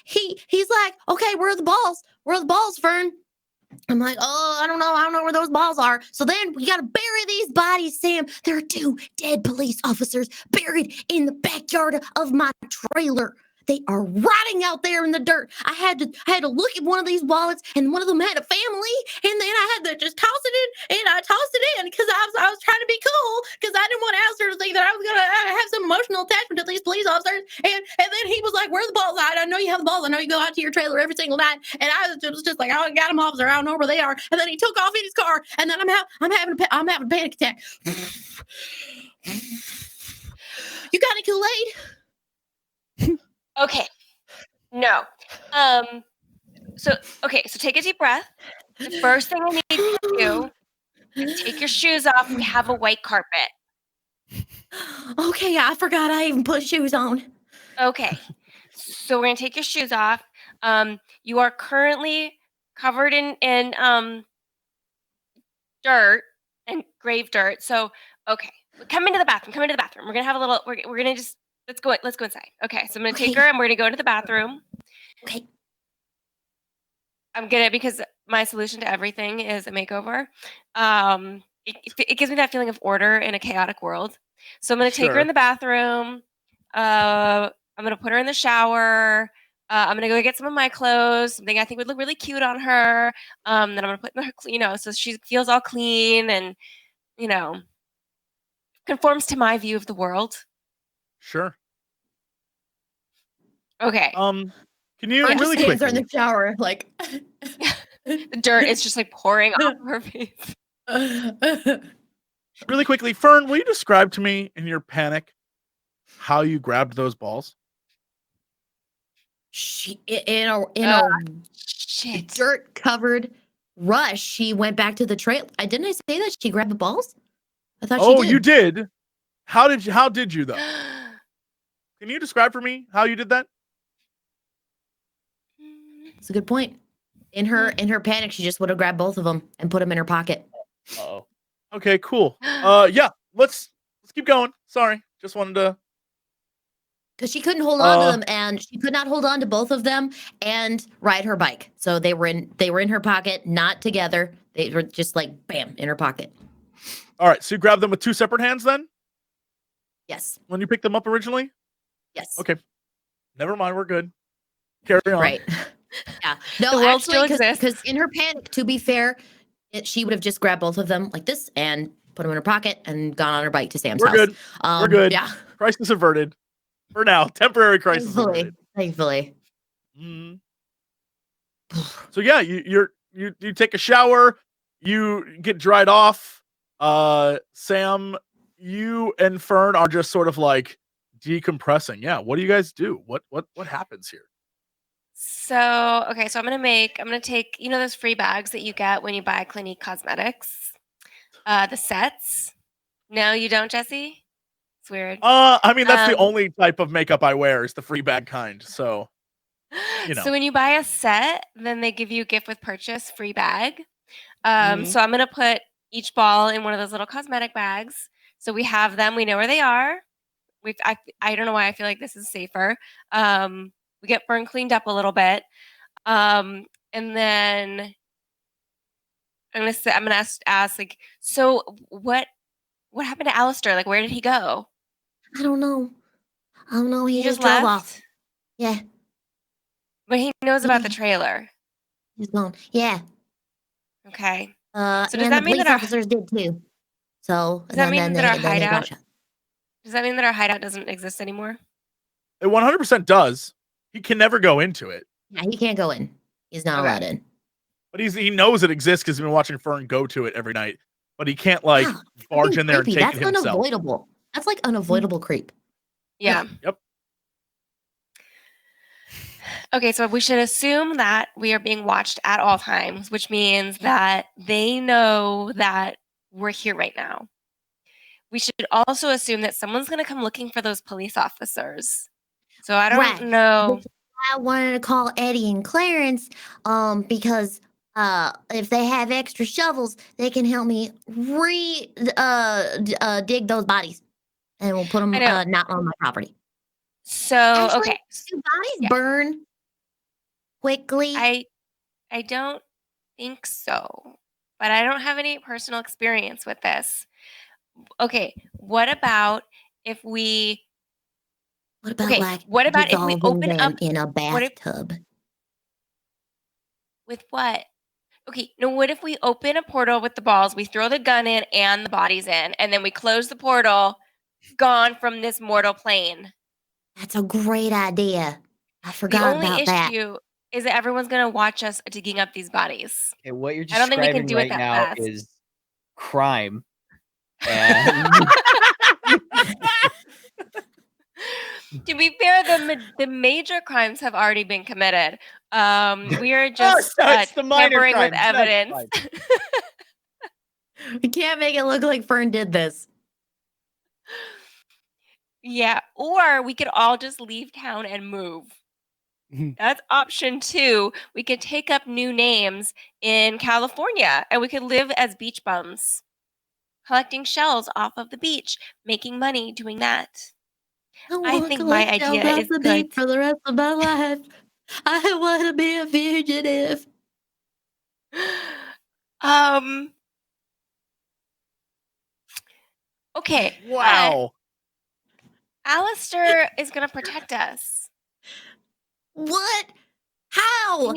he's like, "Okay, where are the balls? Where are the balls, Fern?" I'm like, "Oh, I don't know where those balls are." So then we got to bury these bodies, Sam. There are 2 dead police officers buried in the backyard of my trailer. They are rotting out there in the dirt. I had to look at one of these wallets, and one of them had a family, and then I had to just toss it in, and I tossed it in because I was trying to be cool because I didn't want Alistair to think that I was gonna have some emotional attachment to these police officers. And then he was like, "Where's the balls? I know you have the balls. I know you go out to your trailer every single night." And I was just like, "I got them, officer. I don't know where they are." And then he took off in his car, and then I'm having a panic attack. You got any Kool-Aid? Okay. No. So take a deep breath. The first thing I need you to do is take your shoes off. We have a white carpet. Okay, I forgot I even put shoes on. Okay. So we're gonna take your shoes off. You are currently covered in dirt and grave dirt. So okay. Come into the bathroom. We're gonna have a little we're gonna just let's go inside. Okay, so I'm gonna take Okay. her and we're gonna go into the bathroom. Okay. I'm gonna because my solution to everything is a makeover. It gives me that feeling of order in a chaotic world. So I'm gonna take her Sure. in the bathroom. I'm gonna put her in the shower. I'm gonna go get some of my clothes, something I think would look really cute on her. Then I'm gonna put in her, so she feels all clean and conforms to my view of the world. Sure. Okay. Can you Fern just really stands there in quickly? the shower, like. The dirt is just like pouring off of her face. Really quickly, Fern, will you describe to me in your panic how you grabbed those balls? She in a Shit. dirt covered rush. She went back to the trail. Didn't I say that she grabbed the balls? I thought Oh, she did. you did. How did you though? Can you describe for me how you did that? It's a good point. In her panic, she just would have grabbed both of them and put them in her pocket. Oh. Okay, cool. Yeah, let's keep going. Sorry. Just wanted to Because she couldn't hold on to them, and she could not hold on to both of them and ride her bike. So they were in her pocket, not together. They were just like bam in her pocket. All right, so you grabbed them with 2 separate hands then? Yes. When you picked them up originally? Yes. Okay. Never mind, we're good. Carry on. Right. Yeah. No, The world still exists. Because in her panic, to be fair, she would have just grabbed both of them like this and put them in her pocket and gone on her bike to Sam's We're house. good. We're good. Yeah. Crisis averted. For now. Temporary crisis averted. Thankfully. Mhm. So yeah, you take a shower, you get dried off. Sam, you and Fern are just sort of like decompressing. Yeah, what do you guys do? What happens here? So, okay, so I'm gonna take, those free bags that you get when you buy Clinique Cosmetics, the sets. No, you don't, Jesse? It's weird. I mean that's the Um, only type of makeup I wear is the free bag kind. So, you know. So when you buy a set, then they give you a gift with purchase free bag. Mhm. So I'm gonna put each ball in one of those little cosmetic bags. So we have them. We know where they are. I don't know why I feel like this is safer. We get Fern cleaned up a little bit, and then I'm gonna ask like, so what happened to Alistair? Like, where did he go? I don't know. He just left? drove off. Yeah. But he knows about the Yeah. trailer. He's gone. Yeah. Okay. So does and that the mean police that our- officers did too. So Does that mean that our then they got hideout- shot. Does that mean that our hideout doesn't exist anymore? It 100% does. He can never go into it. Yeah, he can't go in. He's not Okay. allowed in. But he knows it exists because he's been watching Fern go to it every night. But he can't like Yeah, barge fucking in there and creepy. take That's it himself. unavoidable. That's like unavoidable creep. Yeah. Yep. Okay, so we should assume that we are being watched at all times, which means that they know that we're here right now. We should also assume that someone's going to come looking for those police officers. So I don't Right. know. Which is why I wanted to call Eddie and Clarence, because if they have extra shovels, they can help me dig those bodies, and we'll put them I know. not on my property. So, Actually, okay. do bodies Yeah. burn quickly? I don't think so, but I don't have any personal experience with this. Okay, what about if we What about okay, like what about if we dissolving open them up in a what if bathtub? with what? Okay, no, what if we open a portal with the balls, we throw the gun in and the bodies in, and then we close the portal, gone from this mortal plane? That's a great idea. I The forgot only about that. issue is that everyone's gonna watch us digging up these bodies. Okay, what you're I don't think we can describing do it right that now fast. is crime. And To be fair, the major crimes have already been committed. We are just so it's the minor tampering with crimes, that's evidence. We can't make it look like Fern did this. Yeah, or we could all just leave town and move. That's option 2. We could take up new names in California and we could live as beach bums, collecting shells off of the beach, making money doing that. I wanna think my collect idea shells off is the good. beach for the rest of my life. I want to be a fugitive. Okay. Wow. Alistair is going to protect us. What? How?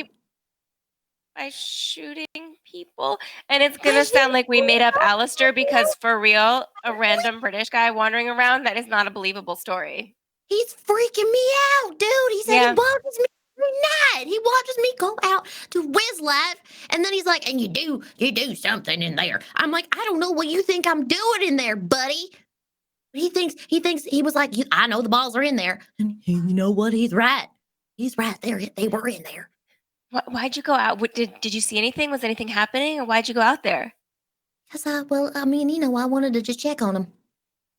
By shooting people. And it's going to sound like we made up Alistair because, for real, a random British guy wandering around, that is not a believable story. He's freaking me out, dude. He said Yeah. he watches me every night. He watches me go out to Wiz Life, and then he's like, and you do something in there. I'm like, I don't know what you think I'm doing in there, buddy. He thinks he was like, I know the balls are in there. And you know what? He's right. He's right there. They were in there. Why'd you go out? Did you see anything? Was anything happening? Or why'd you go out there? Because I wanted to just check on them,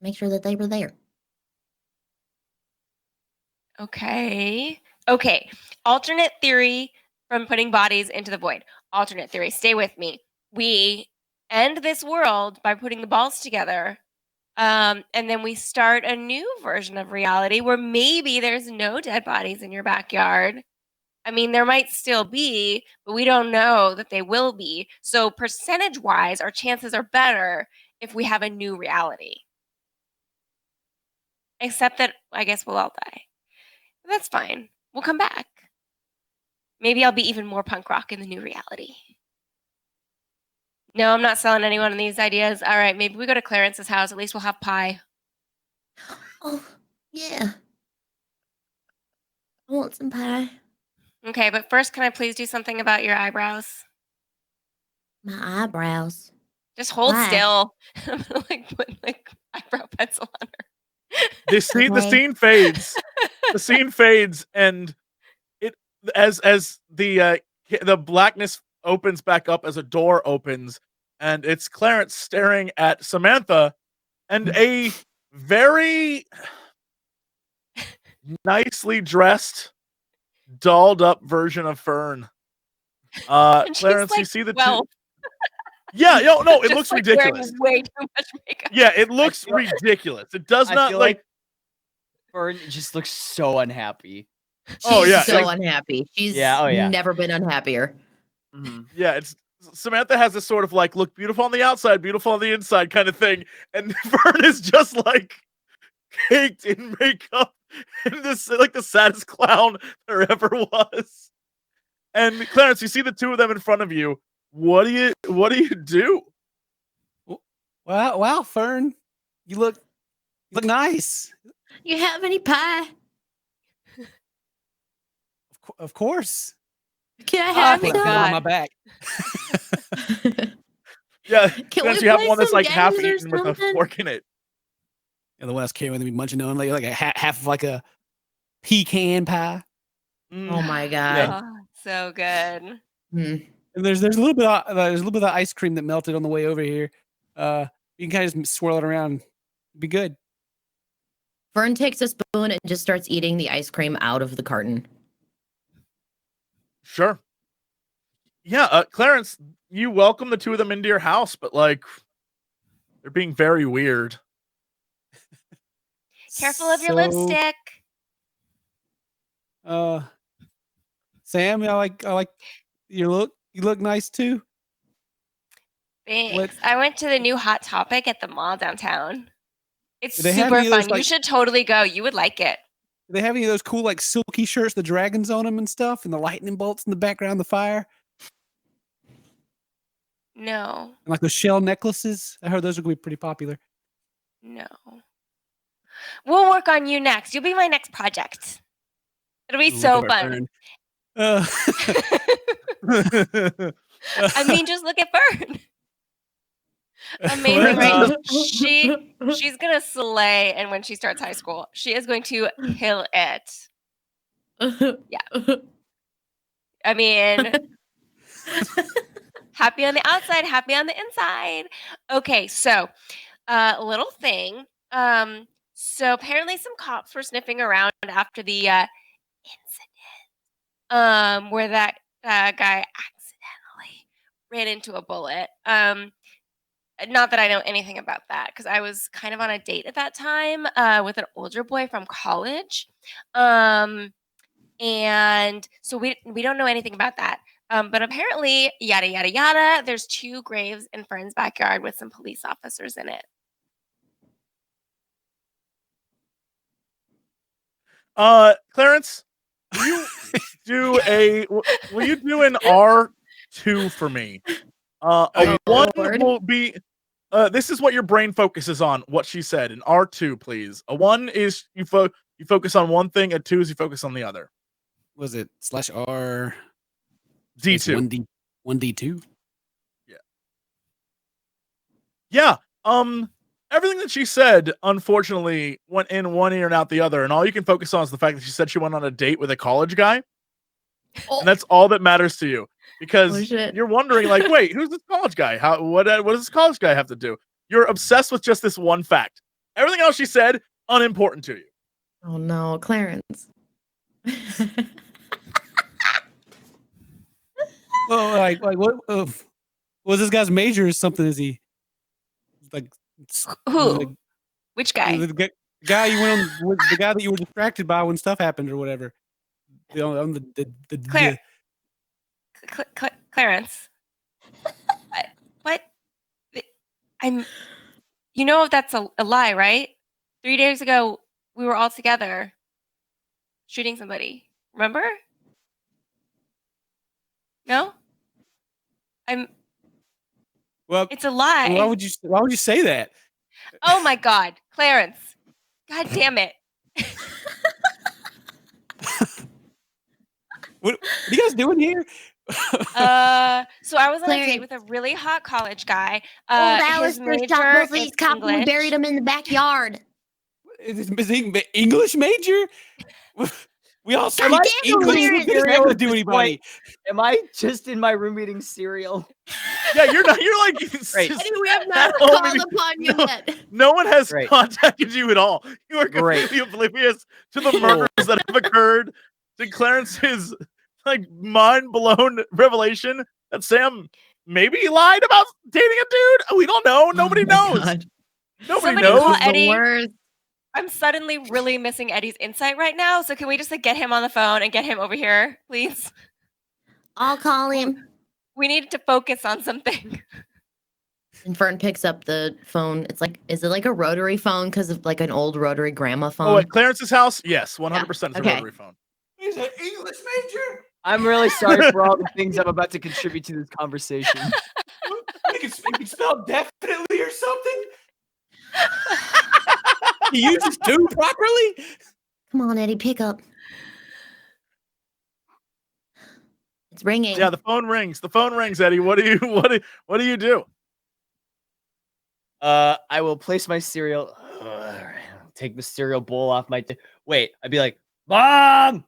make sure that they were there. Okay. Alternate theory from putting bodies into the void. Alternate theory. Stay with me. We end this world by putting the balls together. And then we start a new version of reality where maybe there's no dead bodies in your backyard. I mean, there might still be, but we don't know that they will be. So percentage-wise, our chances are better if we have a new reality. Except that I guess we'll all die. That's fine. We'll come back. Maybe I'll be even more punk rock in the new reality. No, I'm not selling anyone on these ideas. All right, maybe we go to Clarence's house. At least we'll have pie. Oh, yeah. I want some pie. Okay, but first, can I please do something about your eyebrows? My eyebrows. Just hold Why? still. I'm gonna put eyebrow pencil on her. The scene Okay. fades. The scene fades, and it as the blackness opens back up as a door opens, and it's Clarence staring at Samantha and a very nicely dressed, dolled up version of Fern. And she's Clarence, you like see the 12. two. Yeah, no, it Just, looks like, wearing ridiculous. way too much makeup. Yeah, it looks feel- ridiculous. It does I not feel like. Fern just looks so unhappy. Oh, She's yeah, so it's- unhappy. She's yeah. never been unhappier. Mhm. Yeah, it's Samantha has this sort of like look beautiful on the outside, beautiful on the inside kind of thing, and Fern is just like caked in makeup and this like the saddest clown there ever was. And Clarence, you see the two of them in front of you. What do you do? Wow, Fern, you look nice. You have any pie? Of course. Can I Oh have my Put it on my God. back. Yeah, Can Clarence, we you have play one that's some like half games or eaten with a something? fork in it. And the one I was carrying with me munching on like a half of like a pecan pie. Oh my god. Oh, so good. Hmm. And there's a little bit of ice cream that melted on the way over here. You can kind of just swirl it around. Be good. Fern takes a spoon and just starts eating the ice cream out of the carton. Sure. Yeah, Clarence, you welcome the two of them into your house, but like they're being very weird. Careful of your So, lipstick. Sam, I like your look. You look nice too. Thanks. I went to the new Hot Topic at the mall downtown. It's Do they have super any of those, fun. You like- should totally go. You would like it. Do they have any of those cool like silky shirts, the dragons on them and stuff, and the lightning bolts in the background, the fire, No, and like those shell necklaces? I heard those are gonna be pretty popular. no. We'll work on you next. You'll be my next project. It'll be Look so at our fun. Fern. I mean, just look at Fern. Amazing, right? She's gonna slay, and when she starts high school, she is going to kill it. I mean, happy on the outside, happy on the inside. Okay, so a little thing. So apparently some cops were sniffing around after the incident where that guy accidentally ran into a bullet. Not that I know anything about that because I was kind of on a date at that time with an older boy from college. And so we don't know anything about that. But apparently, yada, yada, yada, there's 2 graves in Fern's backyard with some police officers in it. Clarence, will you do an R2 for me? A Oh, 1 Lord. will be this is what your brain focuses on, what she said. An R2, please. A 1 is you focus on one thing, a 2 is you focus on the other. Was it /R D2. 1D2? Yeah. Everything that she said, unfortunately, went in one ear and out the other, and all you can focus on is the fact that she said she went on a date with a college guy, and that's all that matters to you. Because shit. you're wondering, like, wait, who's this college guy? What does this college guy have to do? You're obsessed with just this one fact. Everything else she said, unimportant to you. Oh no, Clarence. Well, like what? Was this guy's major or something? Is he like Who? like, Which guy? the guy you went on? The guy that you were distracted by when stuff happened or whatever? Claire. Clarence. What? I'm. You know that's a lie, right? 3 days ago, we were all together shooting somebody. Remember? No? Well, It's a lie. why would you say that? Oh my God, Clarence. God damn it. What are you guys doing here? So I was on a date Clarence. with a really hot college guy. Old His Alistair shot major both of is these cops and we English. buried them in the backyard. Is he English major? We all speak damn it, English. Clarence. What does that have to do with anybody? Am I just in my room eating cereal? Yeah, you're like Great. We have not Oh, called maybe- upon you no. yet. No one has Great. contacted you at all. You are Great. completely oblivious to the murders that have occurred. To Clarence's like mind blown revelation that Sam maybe lied about dating a dude. We don't know. Nobody Oh my knows. God. Nobody Somebody knows. call This is the Eddie. worst. I'm suddenly really missing Eddie's insight right now. So can we just like get him on the phone and get him over here, please? I'll call him. We need to focus on something. And Fern picks up the phone. It's like, is it like a rotary phone? Because of like an old rotary grandma phone. Oh, at Clarence's house? Yes, 100% it's a Okay. rotary phone. He's an English major. I'm really sorry for all the things I'm about to contribute to this conversation. You can spell definitely or something. He uses two properly. Come on, Eddie, pick up. It's ringing. Yeah, the phone rings. The phone rings, Eddie. What do you do? I will place my cereal. Take the cereal bowl off my. Wait, I'd be like, Mom!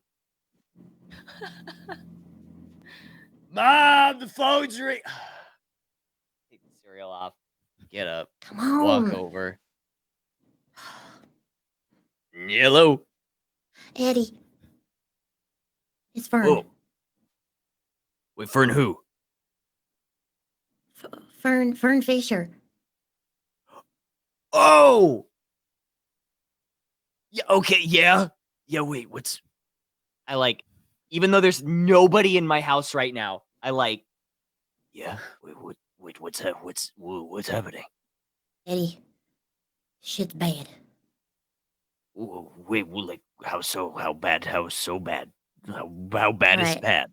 Mom, the phone's ring. Take the cereal off. Get up. Come on. Walk over. Hello. Eddie. It's Fern. Oh. Wait, Fern who? Fern Fisher. Oh. Yeah. Okay. Yeah. Yeah. Wait. Even though there's nobody in my house right now, yeah. Wait. What's happening? Eddie. Shit's bad. Wait. How so? How bad? How so bad? How bad is Right. bad?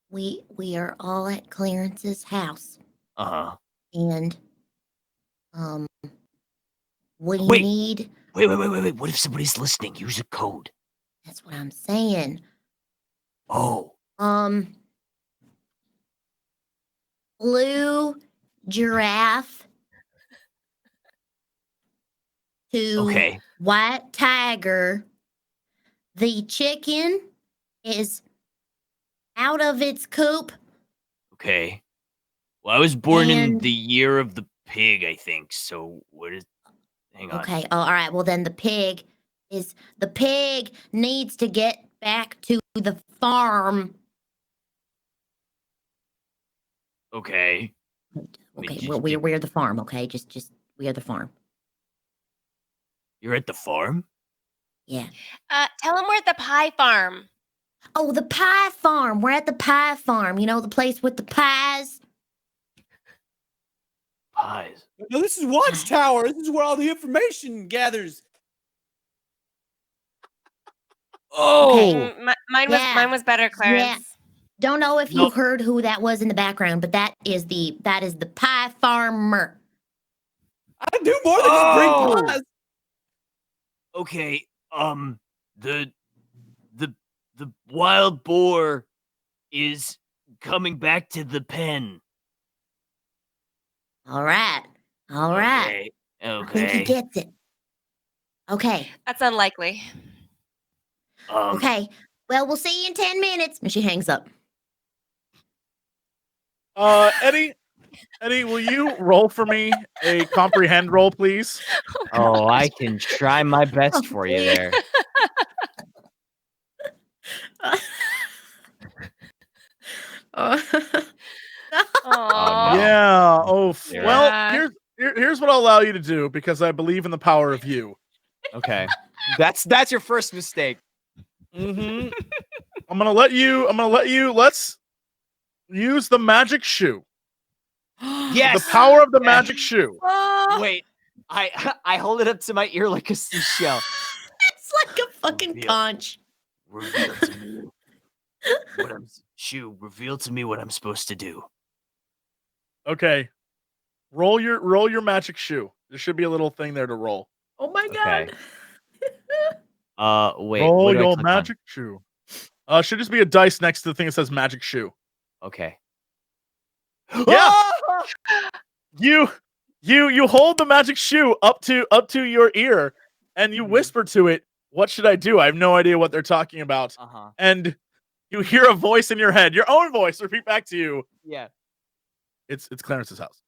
We are all at Clarence's house. Uh-huh. And we Wait. need. Wait. What if somebody's listening? Use a code. That's what I'm saying. Oh. Blue giraffe to Okay. white tiger. The chicken is out of its coop. Okay. Well, I was born in And- the year of the pig, I think. So what is? Hang on. Okay. Oh, all right. Well, then the pig needs to get back to the farm. Okay. Okay, just we're the farm. Okay, just we are the farm. You're at the farm? Yeah. Tell him we're at the pie farm. Oh, the pie farm. We're at the pie farm. You know, the place with the pies. Pies. No, this is Watchtower. This is where all the information gathers. Oh. Mine was better, Clarence. Don't know if No. you heard who that was in the background, but that is the pie farmer. I do more than just bring Oh! pies. Okay. The wild boar is coming back to the pen. All right. Okay. I think he gets it. Okay. That's unlikely. Okay. Well, we'll see you in 10 minutes. And she hangs up. Eddie, will you roll for me a comprehend roll, please? Oh, I can try my best for you there. Aw. no. Yeah. Yeah. Well, here's what I'll allow you to do because I believe in the power of you. Okay. That's your first mistake. Mm-hmm. I'm gonna let you. Let's use the magic shoe. Yes. The power of the Yeah. magic shoe. Oh. Wait. I hold it up to my ear like a seashell. It's like a fucking Reveal. conch. Reveal to me reveal to me what I'm supposed to do. Okay. Roll your magic shoe. There should be a little thing there to roll. Oh my Okay. god. Wait. Roll what do I your click on? magic shoe. Should just be a dice next to the thing that says magic shoe. Okay. Yeah. Ah! You hold the magic shoe up to your ear and you whisper to it, "What should I do?" I have no idea what they're talking about. Uh-huh. And you hear a voice in your head, your own voice, repeat back to you. Yeah. It's Clarence's house.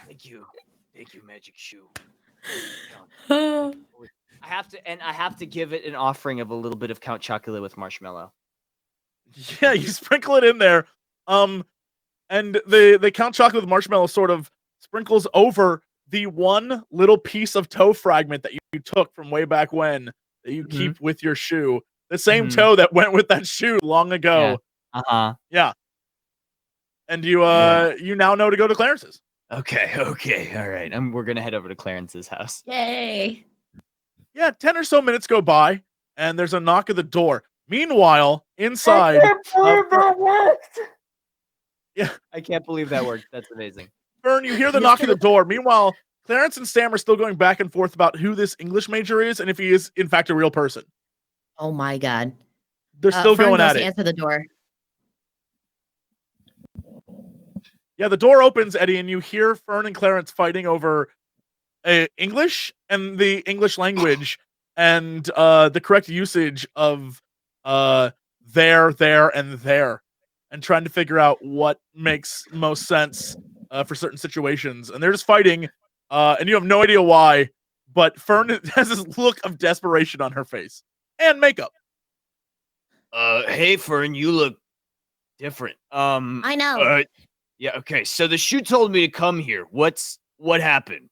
Thank you, magic shoe. Oh. I have to give it an offering of a little bit of Count Chocolate with marshmallow. Yeah, you sprinkle it in there. And the Count Chocolate with marshmallow sort of sprinkles over the one little piece of toe fragment that you took from way back when that you keep with your shoe. The same toe that went with that shoe long ago. Uh-huh. Yeah. And you you now know to go to Clarence's. Okay, all right. We're gonna head over to Clarence's house. Yay. Yeah, 10 or so minutes go by, and there's a knock at the door. Meanwhile, inside, yeah, I can't believe that worked. That's amazing. Fern, you hear the knock at the door. Meanwhile, Clarence and Sam are still going back and forth about who this English major is and if he is, in fact, a real person. Oh my god. They're still Fern going goes at to it. answer the door. Yeah, the door opens, Eddie, and you hear Fern and Clarence fighting over English and the English language and the correct usage of there, and there, and trying to figure out what makes most sense for certain situations. And they're just fighting, and you have no idea why, but Fern has this look of desperation on her face and makeup. Hey, Fern, you look different. I know. Yeah, okay. So the shoe told me to come here. What happened?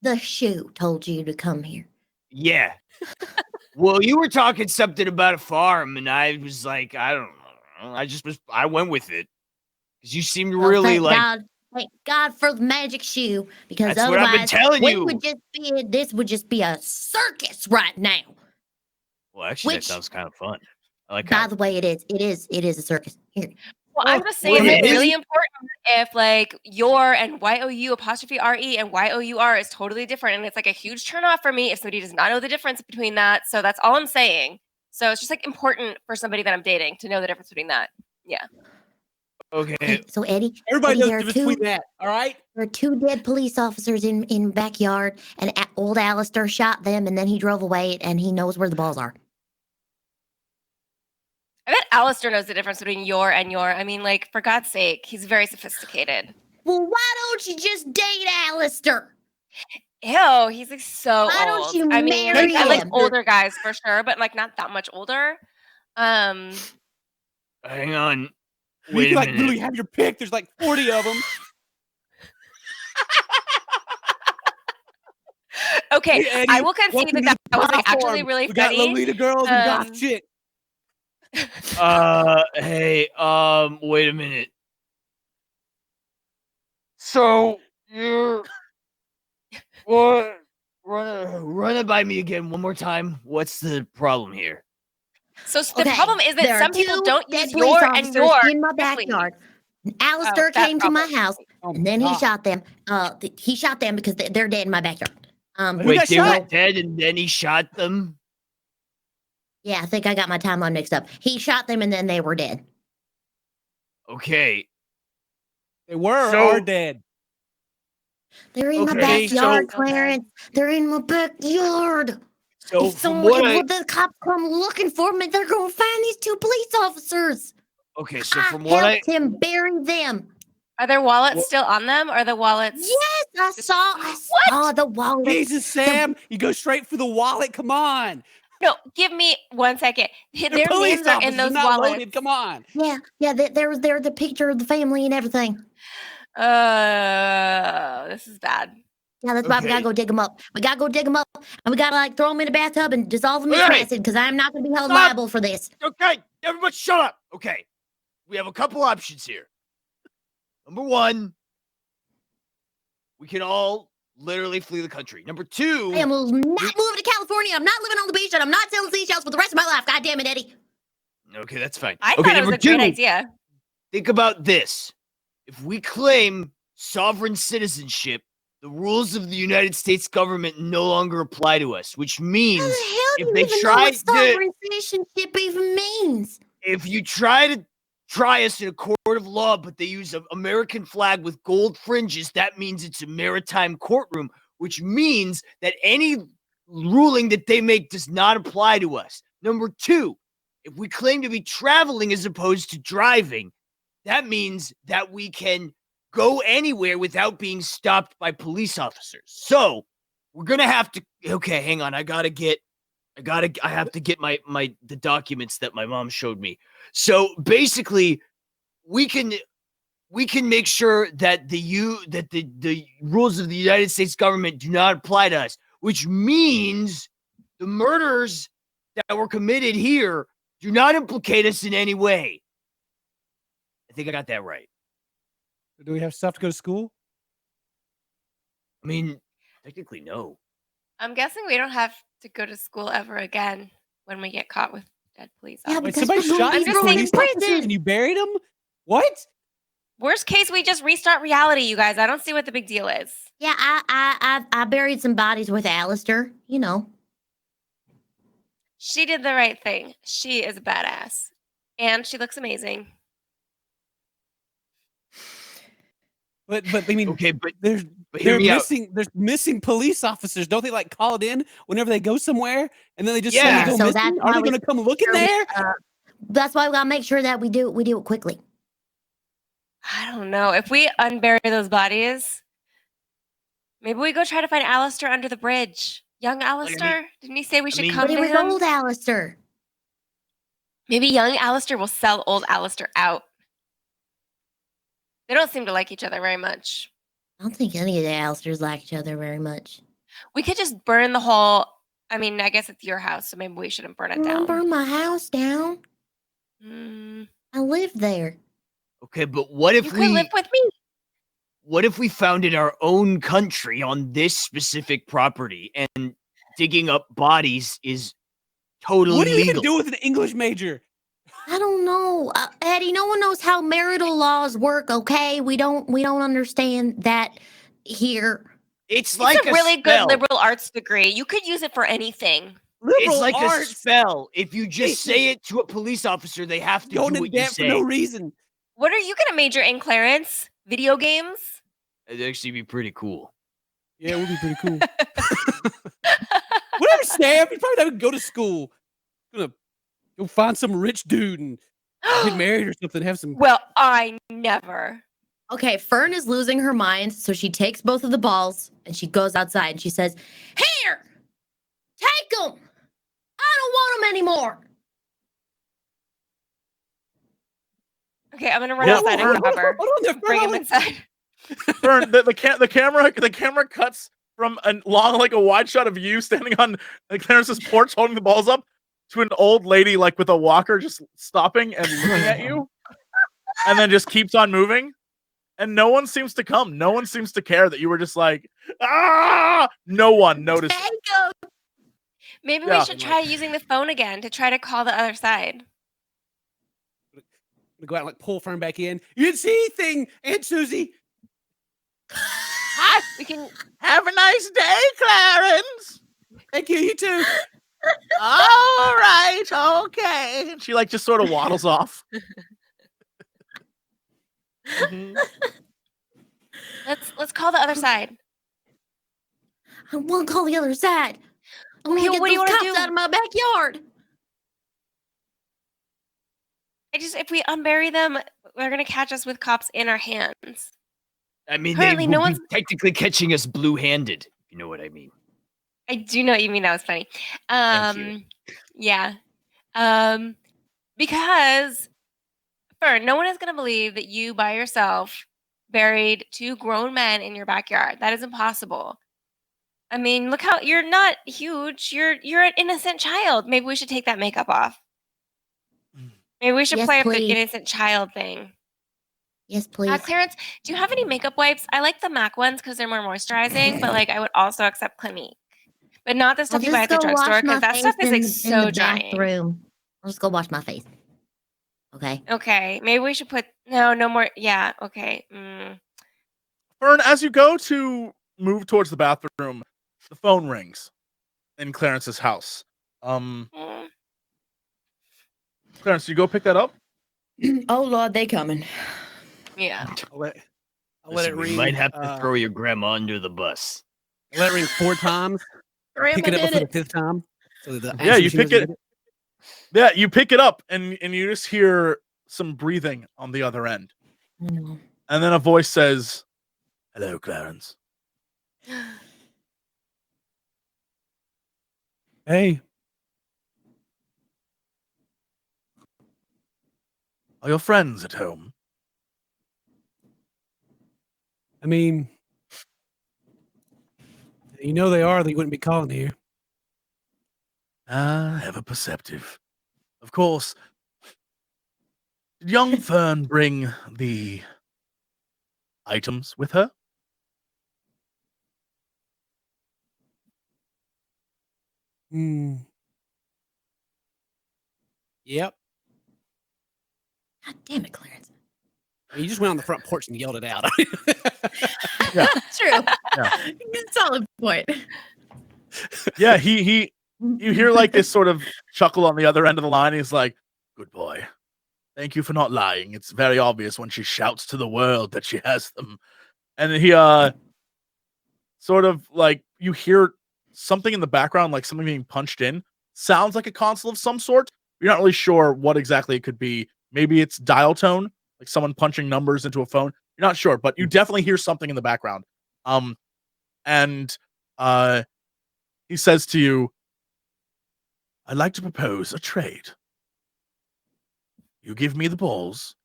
The shoe told you to come here. Yeah. Well, you were talking something about a farm, and I was like, I don't know. I went with it. Because you seemed Well, really thank like, God, thank God for the magic shoe, because that's what I've been otherwise telling you. this would just be a circus right now. Well, actually, Which, that sounds kind of fun. I like by the way, it is a circus. Here. Well, I'm just saying, well, it's it really is- important if like your and YOU''RE and YOUR is totally different. And it's like a huge turnoff for me if somebody does not know the difference between that. So that's all I'm saying. So it's just like important for somebody that I'm dating to know the difference between that. Yeah. Okay. Hey, so Eddie, Everybody Eddie, knows the difference between that. All right. there are two dead police officers in backyard, and old Alistair shot them, and then he drove away, and he knows where the balls are. I bet Alistair knows the difference between your and your. I mean, like, for God's sake, he's very sophisticated. Well, why don't you just date Alistair? Ew, he's like so Why don't old. you I mean, marry I like him? older guys for sure, but like not that much older. Hang on. You Wait can a like minute. literally have your pick. There's like 40 of them. Okay, Hey, Eddie, I will concede welcome that to was the like actually farm. really We got funny. Lolita girls and goth Um, chick. Hey, wait a minute. So you're what? Run it by me again one more time. What's the problem here? So the Okay, problem is that there are some people two don't dead use police your and officers your in my correctly. backyard. Alistair that came to my problem. house, Oh and then my he God. shot them. He shot them because they're dead in my backyard. Who Wait, got they were shot? dead and then he shot them? Yeah, I think I got my timeline mixed up. He shot them, and then they were dead. Okay. They were So- are dead. They're in my Okay, backyard, so- Clarence. They're in my backyard. So If from what the cops come looking for me, they're gonna find these two police officers. Okay, so I from what I helped him bury them. Are their wallets Well- still on them? Or the wallets? Yes, I saw the wallet. Jesus, Sam, you go straight for the wallet. Come on. No, give me 1 second. They're Their police names are in officers, those not wallets. loaded. Come on. Yeah, there's the picture of the family and everything. This is bad. Yeah, that's why we gotta Okay. go dig them up. We gotta go dig them up, and we gotta like throw them in a bathtub and dissolve them in Alright. acid, because I'm not gonna be held Stop. liable for this. Okay, everybody shut up. Okay. We have a couple options here. Number one, we can all literally flee the country. Number two, I am not moving to California. I'm not living on the beach, and I'm not selling seashells for the rest of my life. God damn it, Eddie. okay, that's fine. I okay, thought it number was a great two, idea. think about this. If we claim sovereign citizenship, the rules of the United States government no longer apply to us, which means How the hell do if you they even know try what to- sovereign citizenship even means? if you try to try us in a court of law, but they use an American flag with gold fringes, that means it's a maritime courtroom, which means that any ruling that they make does not apply to us. Number two, if we claim to be traveling as opposed to driving, that means that we can go anywhere without being stopped by police officers. So we're gonna have to. Okay, hang on. I have to get the documents that my mom showed me. So basically, we can make sure that the rules of the United States government do not apply to us, which means the murders that were committed here do not implicate us in any way. I think I got that right. Do we have stuff to go to school? I mean, technically, no. I'm guessing we don't have to go to school ever again when we get caught with dead police Yeah, officers. Wait, because somebody we're shot gonna I'm you just thrown saying police in officers prison. and you buried them? What? Worst case, we just restart reality, you guys. I don't see what the big deal is. Yeah, I buried some bodies with Alistair. You know. She did the right thing. She is a badass. And she looks amazing. But I mean, Okay, but there's hear me out. there's missing police officers. Don't they like call it in whenever they go somewhere and then they just Yeah, suddenly go so missing? that's Are why they we going to come look in sure we, there? That's why we gotta make sure that we do it quickly. I don't know. If we unbury those bodies, maybe we go try to find Alistair under the bridge. Young Alistair? Didn't he say we should come But it to was him? old Alistair. Maybe young Alistair will sell old Alistair out. They don't seem to like each other very much. I don't think any of the Alistairs like each other very much. We could just burn the whole. I mean, I guess it's your house, so maybe we shouldn't burn it Don't down. burn my house down. Mm, I live there. Okay, but what if you could we live with me. what if we founded our own country on this specific property and digging up bodies is totally What do you legal? even do with an English major? I don't know, Eddie. No one knows how marital laws work. Okay, we don't understand that here. It's like It's a really spell. good liberal arts degree. You could use it for anything. It's Liberal like a arts. spell. If you just say it to a police officer, they have to Going do in what you debt for say. no reason. What are you going to major in, Clarence? Video games? It'd actually be pretty cool. Yeah, it would be pretty cool. Whatever, Sam. You probably not even go to school. Gonna go find some rich dude and get married or something. Have some. Well, I never. Okay, Fern is losing her mind, so she takes both of the balls and she goes outside and she says, "Here, take them. I don't want them anymore." Okay, I'm going to run Yeah, outside and grab her. Hold on there, Bring him Fern. inside. Fern, the camera cuts from a long, like a wide shot of you standing on Clarence's porch holding the balls up to an old lady like with a walker just stopping and looking at you, and then just keeps on moving. And no one seems to come. No one seems to care that you were just like, ah! No one noticed. Take 'em. Maybe Yeah. we should try using the phone again to try to call the other side. Go out and like pull Fern back in. You didn't see anything, Aunt Susie. We can. Have a nice day, Clarence. Thank you. You too. All right, okay. And she like just sort of waddles off. Mhm. Let's call the other side. I want to call the other side. I want Okay, to get what do you those wanna cops do? out of my backyard. If we unbury them, they're gonna catch us with cops in our hands. I mean, Apparently they no would one's- be technically catching us blue-handed. If you know what I mean. I do know what you mean. That was funny. Thank you. Yeah. Because Fern, no one is gonna believe that you by yourself buried two grown men in your backyard. That is impossible. I mean, look how you're not huge. You're an innocent child. Maybe we should take that makeup off. Maybe we should Yes, play up the please. innocent child thing. Yes, please. Clarence, do you have any makeup wipes? I like the MAC ones because they're more moisturizing, but like I would also accept Clinique. But not the stuff you buy at the drugstore because that stuff is like so drying. bathroom. I'll just go wash my face. Okay. Okay, maybe we should put no more. Yeah, okay. Fern, as you go to move towards the bathroom, the phone rings in Clarence's house. Clarence, you go pick that up? Oh Lord, they coming. Yeah. I'll let Listen, it we ring. might have to throw your grandma under the bus. I'll let it ring 4 times. Grandma Pick it up did for the 5th time. So that the Yeah, Aunt you Susie pick doesn't it. get Yeah, you pick it up and you just hear some breathing on the other end. No. And then a voice says, "Hello, Clarence." Hey, Are your friends at home? I mean, you know they are. They wouldn't be calling you. Ah, ever perceptive. Of course. Did young Fern bring the items with her? Yep. God damn it, Clarence. I mean, you just went on the front porch and yelled it out. Yeah. True. Yeah. Solid point. Yeah, he You hear like this sort of chuckle on the other end of the line. He's like, "Good boy. Thank you for not lying. It's very obvious when she shouts to the world that she has them." And he sort of like you hear something in the background, like something being punched in. Sounds like a console of some sort. You're not really sure what exactly it could be. Maybe it's dial tone, like someone punching numbers into a phone. You're not sure, but you definitely hear something in the background. And he says to you, "I'd like to propose a trade. You give me the balls,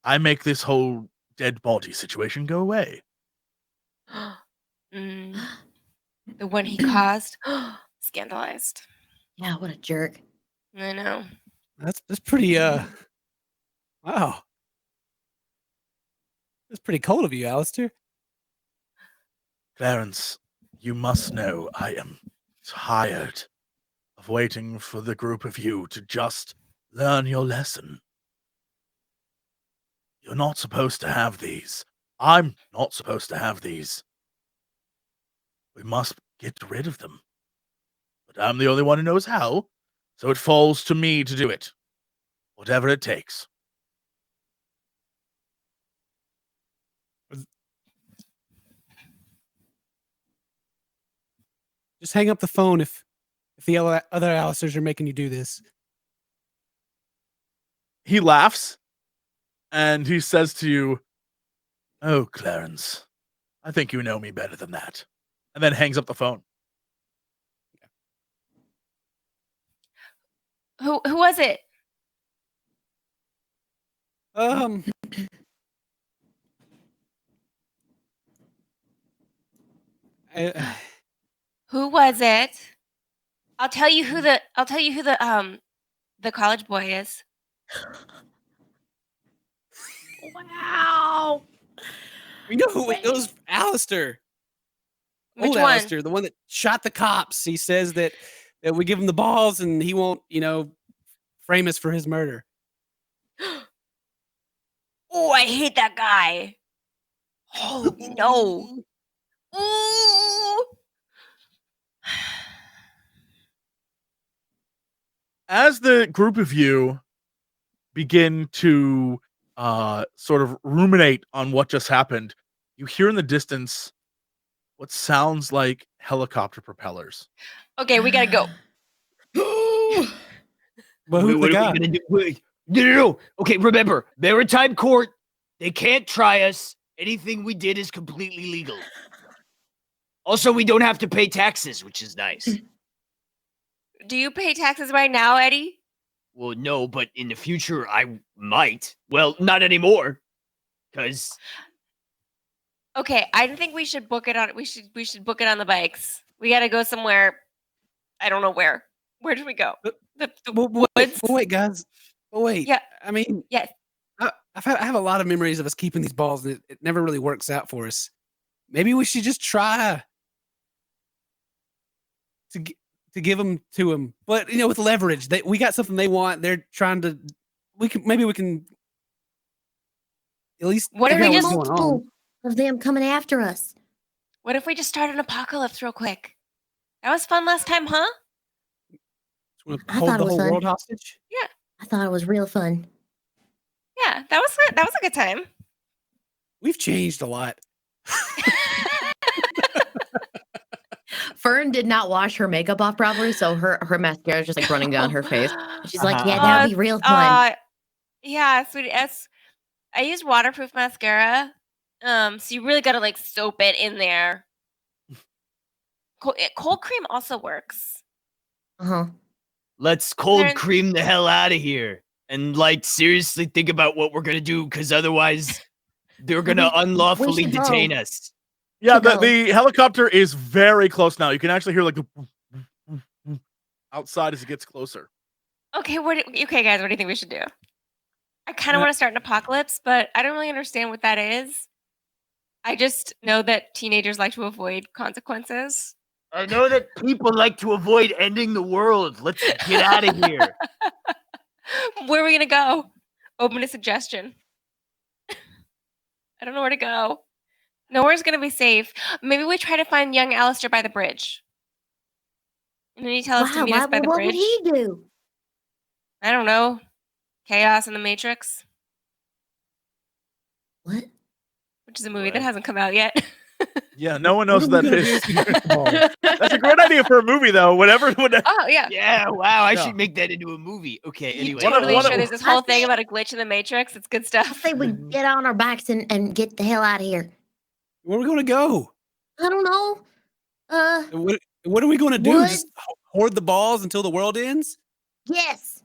I make this whole dead body situation go away." Mm, the one he caused. Scandalized. Yeah, what a jerk. I know. That's pretty wow. That's pretty cold of you, Alistair. Clarence, you must know I am tired of waiting for the group of you to just learn your lesson. You're not supposed to have these. I'm not supposed to have these. We must get rid of them. But I'm the only one who knows how, so it falls to me to do it. Whatever it takes. Just hang up the phone if the other Alistairs are making you do this. He laughs, and he says to you, "Oh, Clarence, I think you know me better than that." And then hangs up the phone. Who was it? Um, I, Who was it? I'll tell you who the college boy is. Wow. you know who it was? Alistair. Which Old one? Alistair, the one that shot the cops. He says that we give him the balls and he won't, frame us for his murder. Oh, I hate that guy. Oh no. Ooh. As the group of you begin to sort of ruminate on what just happened, you hear in the distance what sounds like helicopter propellers. Okay, we gotta go. But Wait, who's what the are we guy? gonna do? Wait, no. Okay, remember, maritime court. They can't try us. Anything we did is completely legal. Also, we don't have to pay taxes, which is nice. Do you pay taxes right now, Eddie? Well, no, but in the future I might. Well, not anymore. Cause Okay, I think we should book it on. We should book it on the bikes. We gotta go somewhere. I don't know where. Where do we go? The woods. Wait, guys. Wait. Yeah. I mean, Yes. I have a lot of memories of us keeping these balls, and it never really works out for us. Maybe we should just try to give them to him, but with leverage. We got something they want. They're trying to. Maybe we can at least. What if figure we out just- what's going on. Multiple of them coming after us. What if we just start an apocalypse real quick? That was fun last time, huh? Wanna I hold thought the it was whole fun. world hostage? I thought it was real fun. Yeah, that was a good time. We've changed a lot. Fern did not wash her makeup off properly, so her mascara is just like running down her face. She's like, yeah, that'd be real fun. Yeah, sweetie. I used waterproof mascara. So you really gotta like soap it in there. Cold cream also works. Uh-huh. let's cold Clarence- cream the hell out of here. And seriously think about what we're gonna do, because otherwise they're gonna unlawfully should go. detain us. Yeah, To go. the helicopter is very close now. You can actually hear like the outside as it gets closer. Okay, okay, guys, what do you think we should do? I kind of want to start an apocalypse, but I don't really understand what that is. I just know that teenagers like to avoid consequences. I know that people like to avoid ending the world. Let's get out of here. Where are we gonna go? Open a suggestion. I don't know where to go. Nowhere's gonna be safe. Maybe we try to find young Alistair by the bridge. And then you tell us to Wow, meet us by the what bridge. would he do? I don't know. Chaos in the Matrix, What? which is a movie that What? hasn't come out yet. Yeah, no one knows What what are we that gonna is. do if we get the ball? That's a great idea for a movie, though. Whatever. Oh yeah. Yeah, wow, I Yeah. should make that into a movie. Okay, You anyway. totally What a- should. There's this I whole thing think- about a glitch in the Matrix. It's good I stuff. say we get on our bikes and get the hell out of here. Where are we gonna go? I don't know. What are we gonna do? Wood? Just hoard the balls until the world ends? Yes.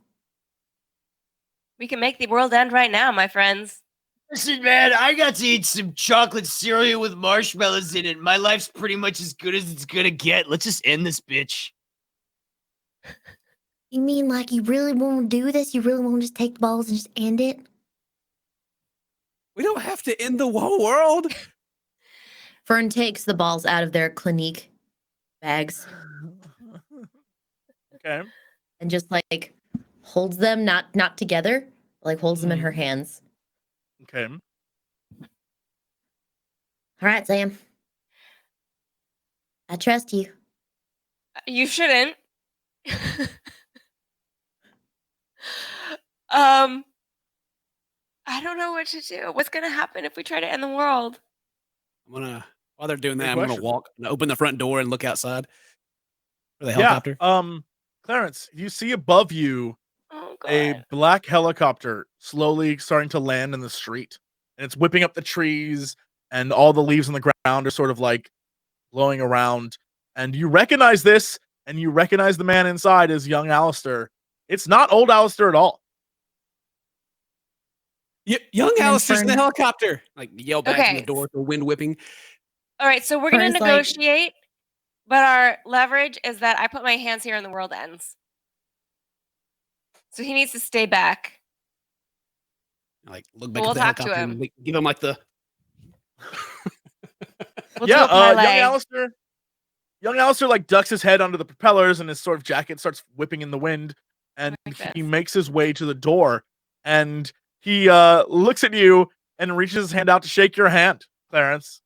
We can make the world end right now, my friends. Listen, man, I got to eat some chocolate cereal with marshmallows in it. My life's pretty much as good as it's gonna get. Let's just end this bitch. You mean like you really won't do this? You really won't just take the balls and just end it? We don't have to end the whole world. Fern takes the balls out of their Clinique bags Okay. and just like holds them, not together, like holds them in her hands. Okay. All right, Sam. I trust you. You shouldn't. I don't know what to do. What's gonna happen if we try to end the world? While they're doing Good that, I'm gonna question. walk and open the front door and look outside for the Yeah. helicopter. Clarence, you see above you Oh god. a black helicopter slowly starting to land in the street, and it's whipping up the trees, and all the leaves on the ground are sort of like blowing around. And you recognize this, and you recognize the man inside as young Alistair. It's not old Alistair at all. Young then Alistair's in the Fern- helicopter. Like yell back from Okay. the door with the wind whipping. All right, so we're gonna Fern's like- negotiate, but our leverage is that I put my hands here and the world ends. So he needs to stay back. Like look back We'll at the talk to helicopter him. and give him like the We'll do a Young parlay. Alistair like ducks his head under the propellers, and his sort of jacket starts whipping in the wind, and Like he this. makes his way to the door, and he looks at you and reaches his hand out to shake your hand, Clarence.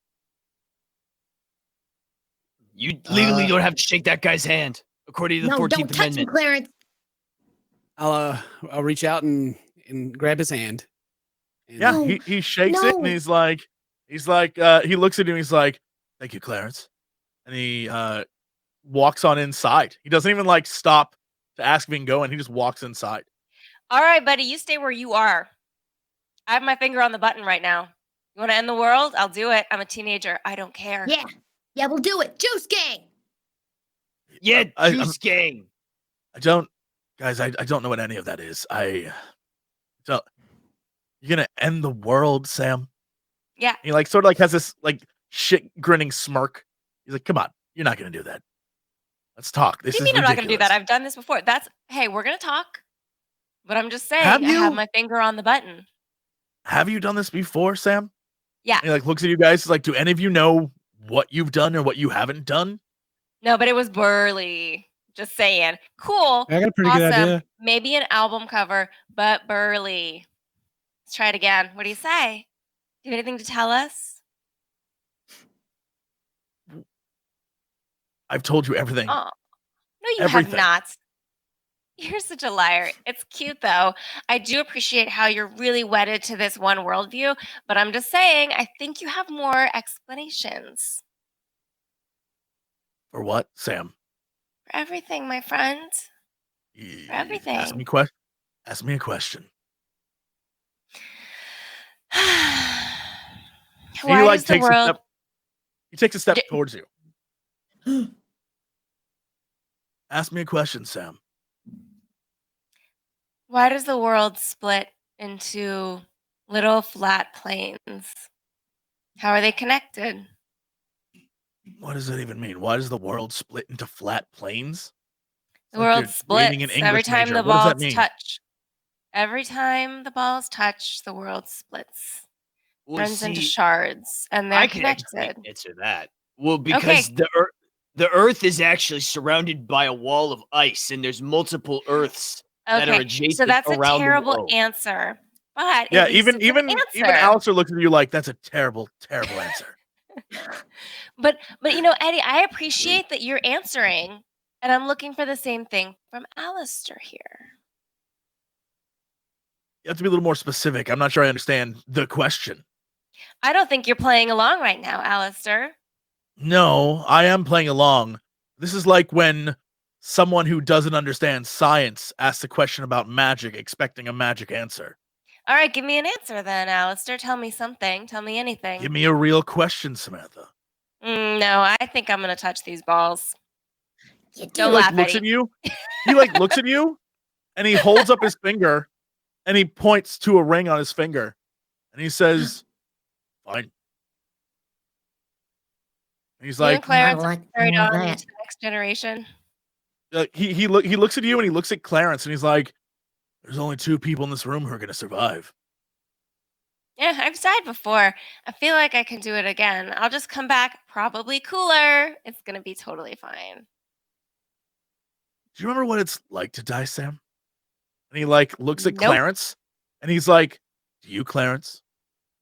You legally Uh, don't have to shake that guy's hand, according to the No, 14th don't touch him, Amendment. Clarence. I'll reach out and grab his hand. And, Yeah, No, he shakes it, and no. he's like he looks at you and he's like, "Thank you, Clarence," and he walks on inside. He doesn't even like stop to ask if he can go, and he just walks inside. All right, buddy, you stay where you are. I have my finger on the button right now. You want to end the world? I'll do it. I'm a teenager. I don't care. Yeah. Yeah, we'll do it. Juice gang. Yeah, I'm- juice gang. I don't, guys. I don't know what any of that is. I don't. You're gonna end the world, Sam? Yeah. He like sort of like has this like shit grinning smirk. He's like, "Come on, you're not gonna do that. Let's talk. What This do you is mean I'm not going to do that? ridiculous." I've done this before. Hey, we're going to talk. But I'm just saying, Have I have you? my finger on the button. Have you done this before, Sam? Yeah. And he like looks at you guys. He's like, "Do any of you know what you've done or what you haven't done?" No, but it was burly. Just saying. Cool. I got a pretty Awesome. good idea. Maybe an album cover, but burly. Let's try it again. What do you say? Do you have anything to tell us? I've told you everything. Oh, no, you Everything. have not. You're such a liar. It's cute though. I do appreciate how you're really wedded to this one worldview, but I'm just saying, I think you have more explanations For what, Sam? for everything, my friend. Ask everything. Ask me a question. Why he like does the takes world? a step. He takes a step J- towards you. Ask me a question, Sam. Why does the world split into little flat planes? How are they connected? What does that even mean? Why does the world split into flat planes? The Like world you're reading splits an every English time major. the What does that balls mean? touch. Every time the balls touch, the world splits, Well, turns into see, shards, and they're I can actually connected. answer that. Well, because the Earth is actually surrounded by a wall of ice, and there's multiple Earths that are Okay, adjacent so that's a around the terrible world. answer. But Yeah, at least even it's an even answer. Alistair looks at you like that's a terrible, terrible answer. But you know, Eddie, I appreciate that you're answering And I'm looking for the same thing from Alistair here. You have to be a little more specific. I'm not sure I understand the question. I don't think you're playing along right now, Alistair. No, I am playing along. This is like when someone who doesn't understand science asks a question about magic, expecting a magic answer. All right, give me an answer then, Alistair. Tell me something. Tell me anything. Give me a real question, Samantha. No, I think I'm going to touch these balls. You Don't He like laugh, looks Eddie. at you. He like looks at you, and he holds up his finger, and he points to a ring on his finger, and he says, "Fine." And he's You and like, Clarence I like carried all on that. into the next generation. he looks at you, and he looks at Clarence, and he's like, "There's only 2 people in this room who are gonna survive." Yeah, I've died before. I feel like I can do it again. I'll just come back probably cooler. It's going to be totally fine. Do you remember what it's like to die, Sam? And he like looks at Nope. Clarence, and he's like, "Do you, Clarence?"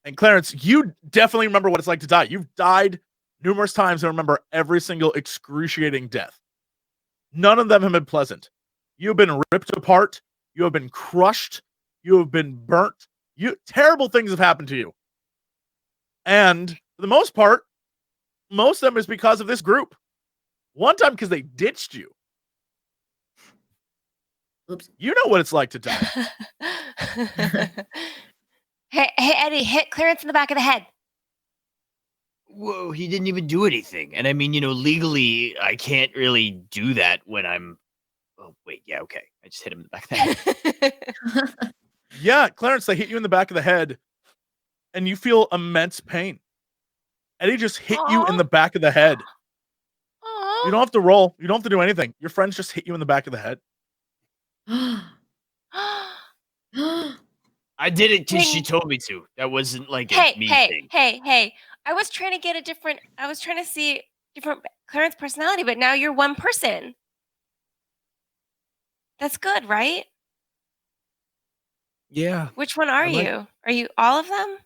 And Clarence, you definitely remember what it's like to die. You've died numerous times and remember every single excruciating death. None of them have been pleasant. You have been ripped apart. You have been crushed. You have been burnt. Terrible things have happened to you. And for the most part, most of them is because of this group. One time because they ditched you. Oops. You know what it's like to die. Hey, Eddie, hit Clarence in the back of the head. Whoa, he didn't even do anything. And I mean, legally, I can't really do that when I'm. Oh, wait. Yeah, okay. I just hit him in the back of the head. Yeah, Clarence, they hit you in the back of the head, and you feel immense pain. Eddie just hit you in Aw. the back of the head. Aw. You don't have to roll. You don't have to do anything. Your friends just hit you in the back of the head. I did it because she When- told me to. That wasn't like a hey, me hey, thing. hey. I was trying to get I was trying to see different Clarence personality, but now you're one person. That's good, right? Yeah, Which one are I like- you? Are you all of them?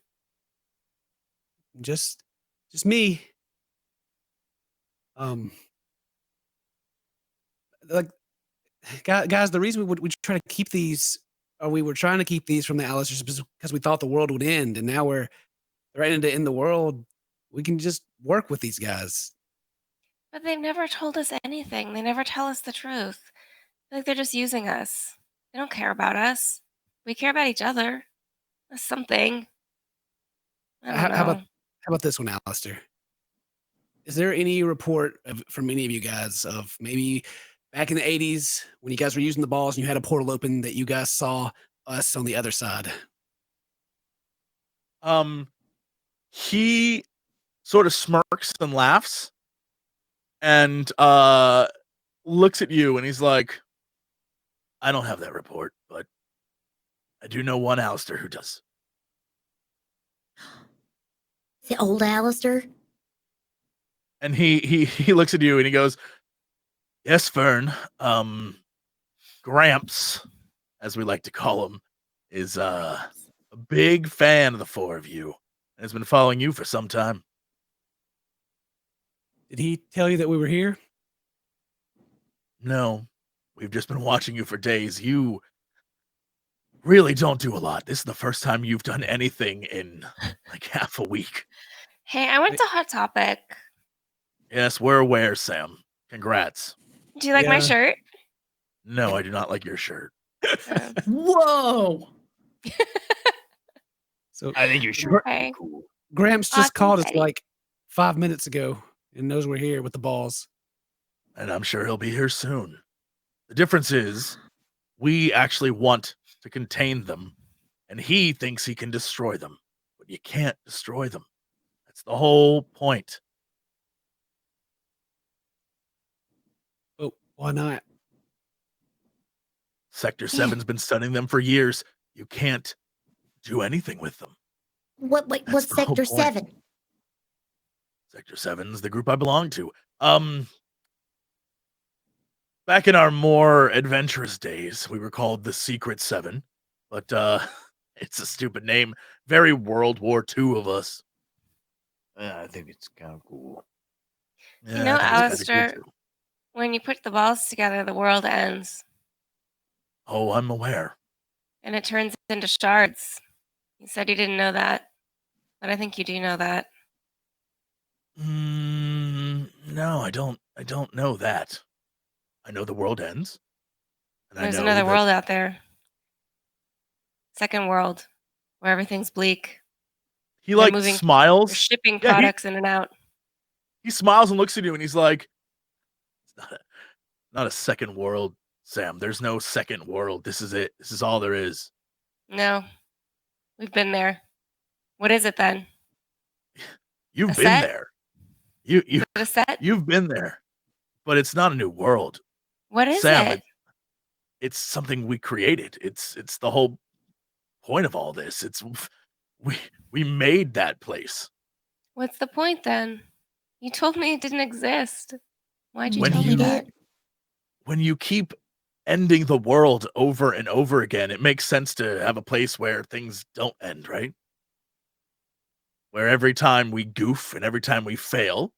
just me. Like, guys, the reason we try to keep these, or we were trying to keep these from the Alistairs, because we thought the world would end, and now we're threatening to end the world. We can just work with these guys. But they've never told us anything. They never tell us the truth. I feel like they're just using us. They don't care about us. We care about each other. That's something. I don't know. How about this one, Alistair? Is there any report from any of you guys of maybe back in the 80s when you guys were using the balls and you had a portal open that you guys saw us on the other side? He sort of smirks and laughs and looks at you, and he's like, "I don't have that report, but I do know one Alistair who does." The old Alistair? And he looks at you and he goes, "Yes, Fern. Gramps, as we like to call him, is a big fan of the 4 of you and has been following you for some time." Did he tell you that we were here? "No, we've just been watching you for days. You really don't do a lot. This is the first time you've done anything in like half a week." Hey, I went to Hot Topic. "Yes, we're aware, Sam. Congrats." Do you like my Yeah. shirt? "No, I do not like your shirt." Uh, Whoa. So I think your shirt Okay. is cool. Gramps just Awesome, called us Eddie. like 5 minutes ago and knows we're here with the balls. "And I'm sure he'll be here soon. The difference is we actually want to contain them, and he thinks he can destroy them. But you can't destroy them. That's the whole point." Oh, why not? Sector 7's been studying them for years. You can't do anything with them. What's That's the whole Sector point. 7? Sector 7's the group I belong to. Back in our more adventurous days, we were called the Secret 7, but it's a stupid name. Very World War II of us. I think it's kind of cool. Yeah, know, I think it's kinda cool Alistair, too. When you put the balls together, the world ends. Oh, I'm aware. And it turns into shards. You said you didn't know that, but I think you do know that. No, I don't know that. I know the world ends. And There's I know another that world out there. Second world, where everything's bleak. he They're like moving- They're smiles. shipping Yeah, products in and out. He smiles and looks at you and he's like, it's not a second world, Sam. There's no second world. This is it. This is all there is. No, we've been there. What is it then? You've A been set? there. You Is it a set? you've been there. But it's not a new world. What is Sam, it? It's something we created. It's the whole point of all this. It's we made that place. What's the point then? You told me it didn't exist. Why'd you When tell me you- that? When you keep ending the world over and over again, it makes sense to have a place where things don't end, right? Where every time we goof and every time we fail,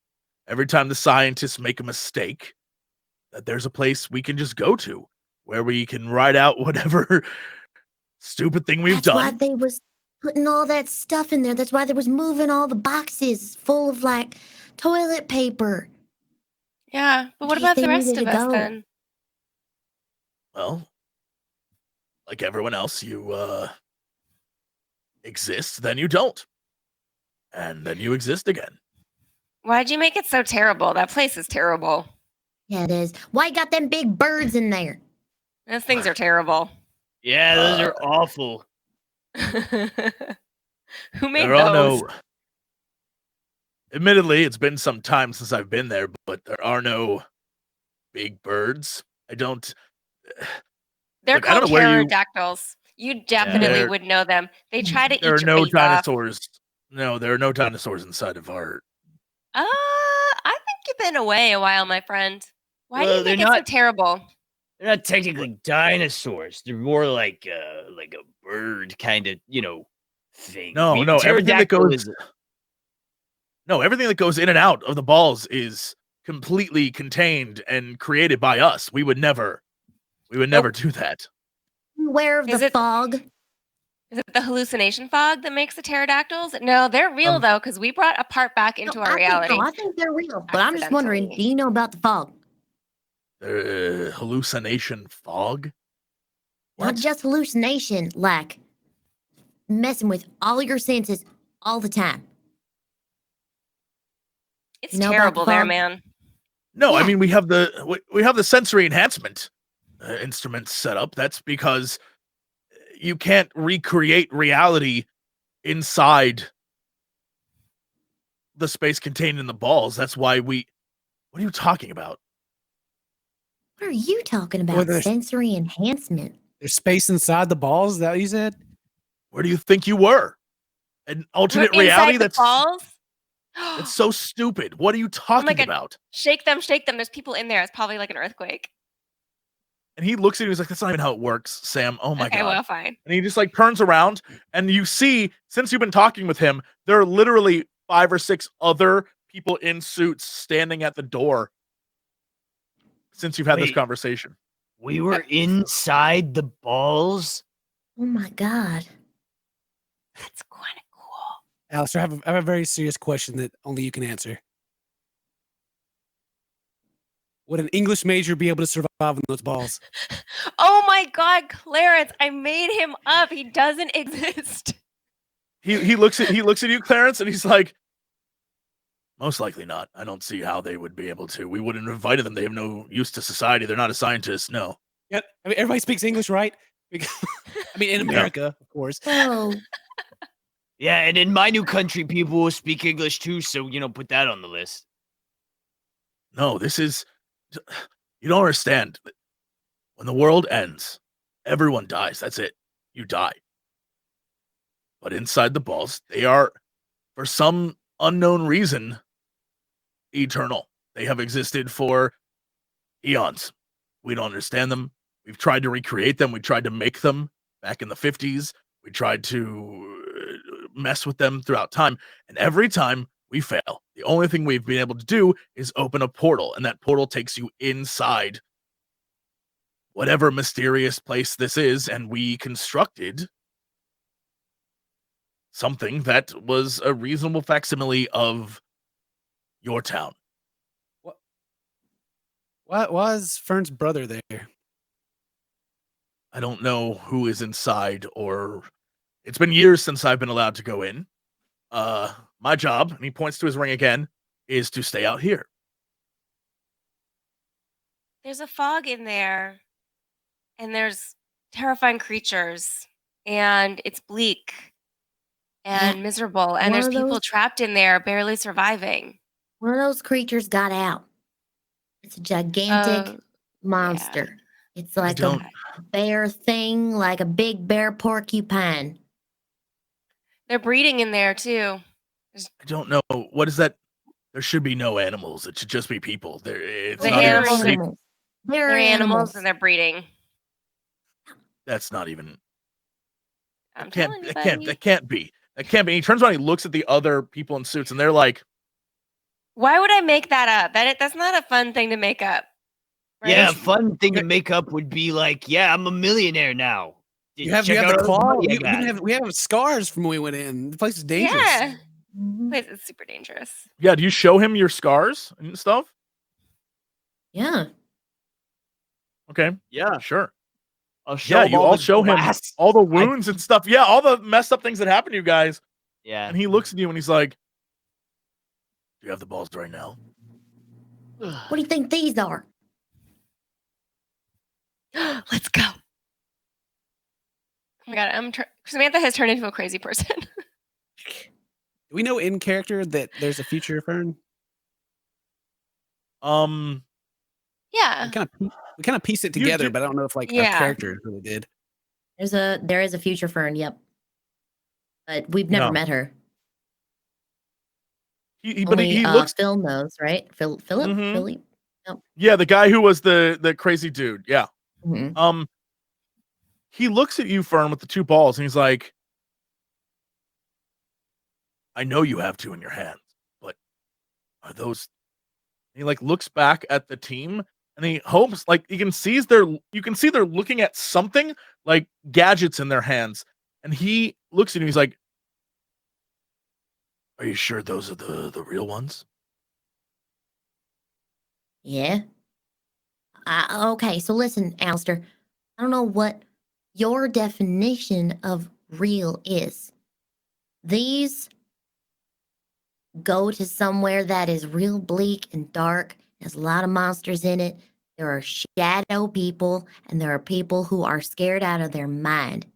every time the scientists make a mistake, that there's a place we can just go to where we can write out whatever stupid thing we've That's why done. they was putting all that stuff in there. That's why they was moving all the boxes full of like toilet paper. Yeah, but what In case about they the rest needed of to us go. then? Well, like everyone else, you exist, then you don't. And then you exist again. Why'd you make it so terrible? That place is terrible. Yeah, it is. Why you got them big birds in there? Those things are terrible. Yeah, those are awful. Who made There are those? no. Admittedly, it's been some time since I've been there, but there are no big birds. I don't. They're Look, I don't called know where you- pterodactyls. You definitely They're- would know them. They try to eat There are your no face off. dinosaurs. No, there are no dinosaurs inside of our. I think you've been away a while, my friend. Why do Well, you they're make it so not- terrible? They're not technically dinosaurs. They're more like a bird kind of, thing. No, I mean, no, everything that pterodactyl goes. is- No, everything that goes in and out of the balls is completely contained and created by us. We would never do that. Beware of Is the it- fog. Is it the hallucination fog that makes the pterodactyls? No, they're real though, because we brought a part back into our reality. I think they're real, but I'm just wondering, Accidentally. do you know about the fog? Hallucination fog. Not What? just hallucination, like messing with all your senses all the time. It's You know about terrible the there, fog? man. No, I Yeah. mean we have the sensory enhancement instruments set up. That's because you can't recreate reality inside the space contained in the balls. That's why we. What are you talking about? What are you talking about? Whether there's- Sensory enhancement. There's space inside the balls. Is that what you said? Where do you think you were? An alternate We're reality? inside the balls. That's so stupid. What are you talking God. about? Shake them, shake them. There's people in there. It's probably like an earthquake. And he looks at you. He's like, "That's not even how it works, Sam. Oh my Okay, god." well, fine. And he just like turns around, and you see, since you've been talking with him, there are literally 5 or 6 other people in suits standing at the door. Since you've had this Wait. conversation, We were inside the balls. Oh my god. That's kind of cool. Alistair, I have a very serious question that only you can answer. Would an English major be able to survive in those balls? Oh my God, Clarence! I made him up. He doesn't exist. he looks at you, Clarence, and he's like, "Most likely not. I don't see how they would be able to. We wouldn't have invited them. They have no use to society. They're not a scientist. No." Yeah, I mean, everybody speaks English, right? Because, I mean, in America, of course. Oh, Yeah, and in my new country, people will speak English too. So put that on the list. No, this is. You don't understand. When the world ends, everyone dies. That's it. You die. But inside the balls, they are, for some unknown reason, eternal. They have existed for eons. We don't understand them. We've tried to recreate them. We tried to make them back in the 50s. We tried to mess with them throughout time. And every time we fail. The only thing we've been able to do is open a portal, and that portal takes you inside whatever mysterious place this is, and we constructed something that was a reasonable facsimile of your town. Why is Fern's brother there? I don't know who is inside, or it's been years since I've been allowed to go in. My job, and he points to his ring again, is to stay out here. There's a fog in there, and there's terrifying creatures, and it's bleak and miserable, and One there's of people those- trapped in there barely surviving. One of those creatures got out. It's a gigantic monster. It's like a don't- bear thing, like a big bear porcupine. They're breeding in there too. I don't know. What is that? There should be no animals. It should just be people. It's The not even animals- safe. They're They're animals animals. and they're breeding. That's not even. I'm It telling you, can't. That can't. buddy. That can't be. That can't be. He turns around. He looks at the other people in suits, and they're like, Why would I make that up? That's not a fun thing to make up. Right? Yeah, a fun thing to make up would be like, yeah, I'm a millionaire now. You have Check out the all claw. money I got. We have scars from when we went in. The place is dangerous. Yeah. Mhm. Place is super dangerous. "Yeah, do you show him your scars and stuff?" Yeah. Okay, Yeah, sure. I'll show Yeah, him you all the show him glass. all the wounds and stuff. Yeah, all the messed up things that happened to you guys. Yeah. And he looks at you and he's like, "Do you have the balls right now?" What do you think these are? Let's go. Oh my god, Samantha has turned into a crazy person. Do we know in character that there's a future Fern? Yeah. We kind of piece it You together, do- but I don't know if like Yeah. our characters really did. There is a future Fern, yep. But we've never No. met her. But Only he looks. Phil knows, right? Philip? Mhm. Philly? Yeah, the guy who was the crazy dude. Yeah. Mhm. He looks at you, Fern, with the two balls, and he's like, "I know you have two in your hands, but are those?" And he like looks back at the team, and he hopes like you can see they're looking at something like gadgets in their hands, and he looks at you, and he's like, "Are you sure those are the real ones?" Yeah. Okay, so listen, Alistair. I don't know what your definition of real is. These go to somewhere that is real bleak and dark. There's a lot of monsters in it. There are shadow people, and there are people who are scared out of their mind.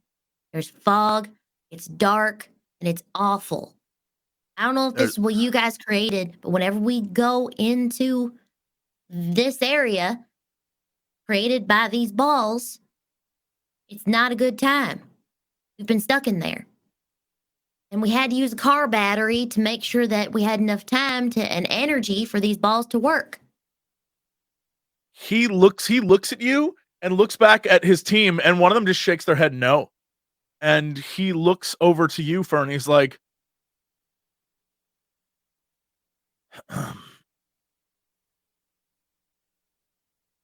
There's fog, it's dark, and it's awful. I don't know if this is what you guys created, but whenever we go into this area created by these balls, it's not a good time. We've been stuck in there. And we had to use a car battery to make sure that we had enough time and energy for these balls to work. He looks at you and looks back at his team, and one of them just shakes their head no. And he looks over to you, Fern. He's like,